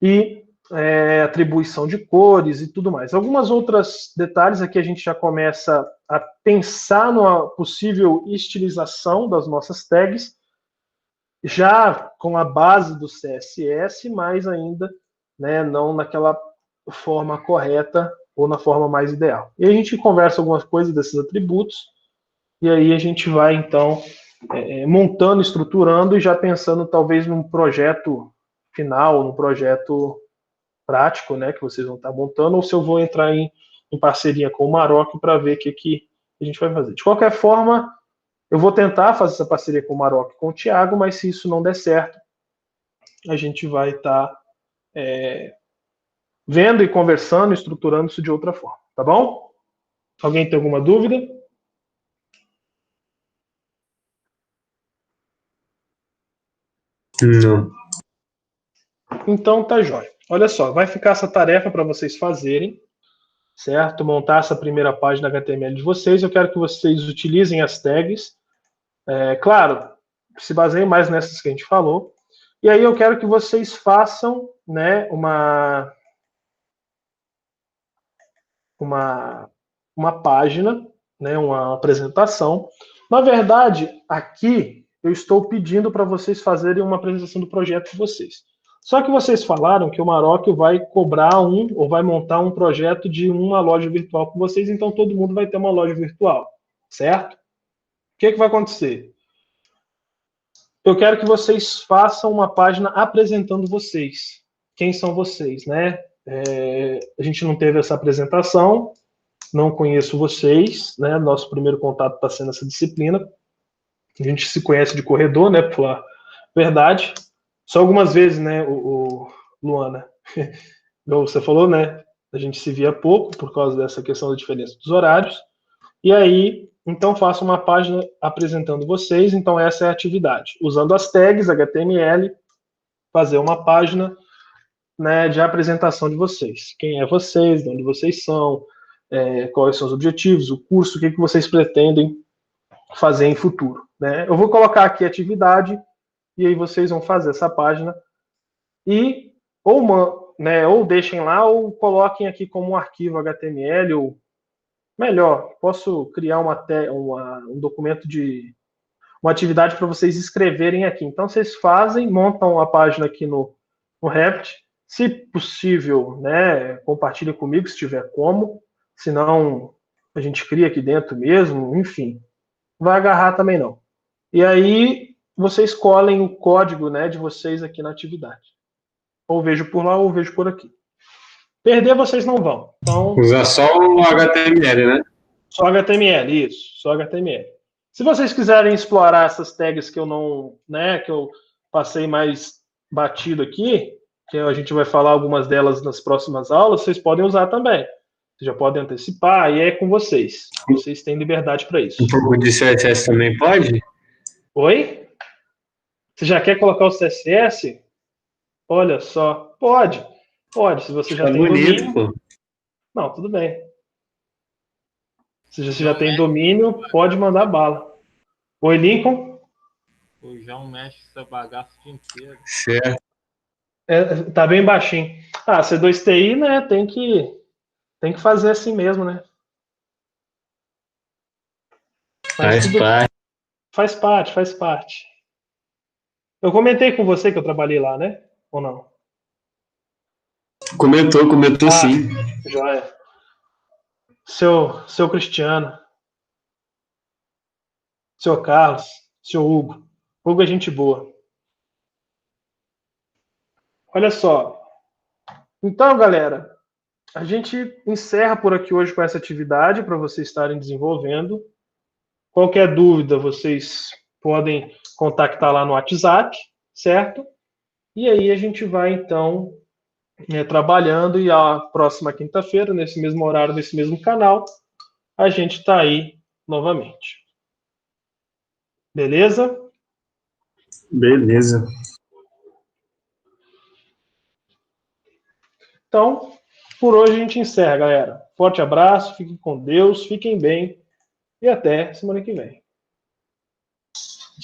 e atribuição de cores e tudo mais. Algumas outras detalhes aqui a gente já começa a pensar numa possível estilização das nossas tags, já com a base do CSS, mas ainda, né, não naquela forma correta ou na forma mais ideal. E a gente conversa algumas coisas desses atributos, e aí a gente vai, então, montando, estruturando e já pensando, talvez, num projeto final, num projeto prático, né, que vocês vão estar montando, ou se eu vou entrar em parceria com o Maroc para ver o que a gente vai fazer. De qualquer forma, Eu vou tentar fazer essa parceria com o Maroc e com o Thiago, mas se isso não der certo, a gente vai estar vendo e conversando, estruturando isso de outra forma, tá bom? Alguém tem alguma dúvida? Não. Então tá jóia. Olha só, vai ficar essa tarefa para vocês fazerem, certo? Montar essa primeira página HTML de vocês. Eu quero que vocês utilizem as tags. Claro, se baseiem mais nessas que a gente falou. E aí eu quero que vocês façam, né, uma página, né, uma apresentação. Na verdade, aqui eu estou pedindo para vocês fazerem uma apresentação do projeto de vocês. Só que vocês falaram que o Maroc vai cobrar ou vai montar um projeto de uma loja virtual com vocês, então todo mundo vai ter uma loja virtual, certo? O que vai acontecer? Eu quero que vocês façam uma página apresentando vocês. Quem são vocês, né? A gente não teve essa apresentação, não conheço vocês, né? Nosso primeiro contato está sendo essa disciplina. A gente se conhece de corredor, né? Por falar verdade. Só algumas vezes, né, Luana? Como você falou, né? A gente se via pouco por causa dessa questão da diferença dos horários. E aí, então, faço uma página apresentando vocês. Então, essa é a atividade. Usando as tags HTML, fazer uma página, né, de apresentação de vocês. Quem é vocês, de onde vocês são, quais são os objetivos, o curso, o que vocês pretendem fazer em futuro, né? Eu vou colocar aqui a atividade e aí vocês vão fazer essa página e ou deixem lá ou coloquem aqui como um arquivo HTML ou melhor, posso criar um documento de uma atividade para vocês escreverem aqui. Então vocês fazem, montam a página aqui no Revit, se possível, né, compartilhem comigo se tiver como, senão a gente cria aqui dentro mesmo, enfim, não vai agarrar também não. E aí vocês colhem o código, né, de vocês aqui na atividade. Ou vejo por lá ou vejo por aqui. Perder vocês não vão. Então, Usar só o HTML, né? só HTML, isso, só HTML. Se vocês quiserem explorar essas tags que eu não, né, que eu passei mais batido aqui, que a gente vai falar algumas delas nas próximas aulas, vocês podem usar também. Vocês já podem antecipar, e é com vocês. Vocês têm liberdade para isso. Um pouco de CSS também pode? Oi? Você já quer colocar o CSS? Olha só. Pode. Pode, se você já tem bonito, domínio. pô. Não, tudo bem. Se você já tem domínio, pode mandar bala. Oi, Lincoln? O João mexe essa bagaça o dia inteiro. Certo. Tá bem baixinho. Ah, C2TI, né? Tem que fazer assim mesmo, né? Faz parte. Faz parte. Eu comentei com você que eu trabalhei lá, né? Ou não? Comentou sim. Joia. Seu Cristiano. Seu Carlos. Seu Hugo. Hugo é gente boa. Olha só. Então, galera, a gente encerra por aqui hoje com essa atividade para vocês estarem desenvolvendo. Qualquer dúvida, vocês podem contactar lá no WhatsApp, certo? E aí a gente vai, então, trabalhando e a próxima quinta-feira, nesse mesmo horário, nesse mesmo canal, a gente está aí novamente. Beleza? Beleza. Então, por hoje a gente encerra, galera. Forte abraço, fiquem com Deus, fiquem bem e até semana que vem.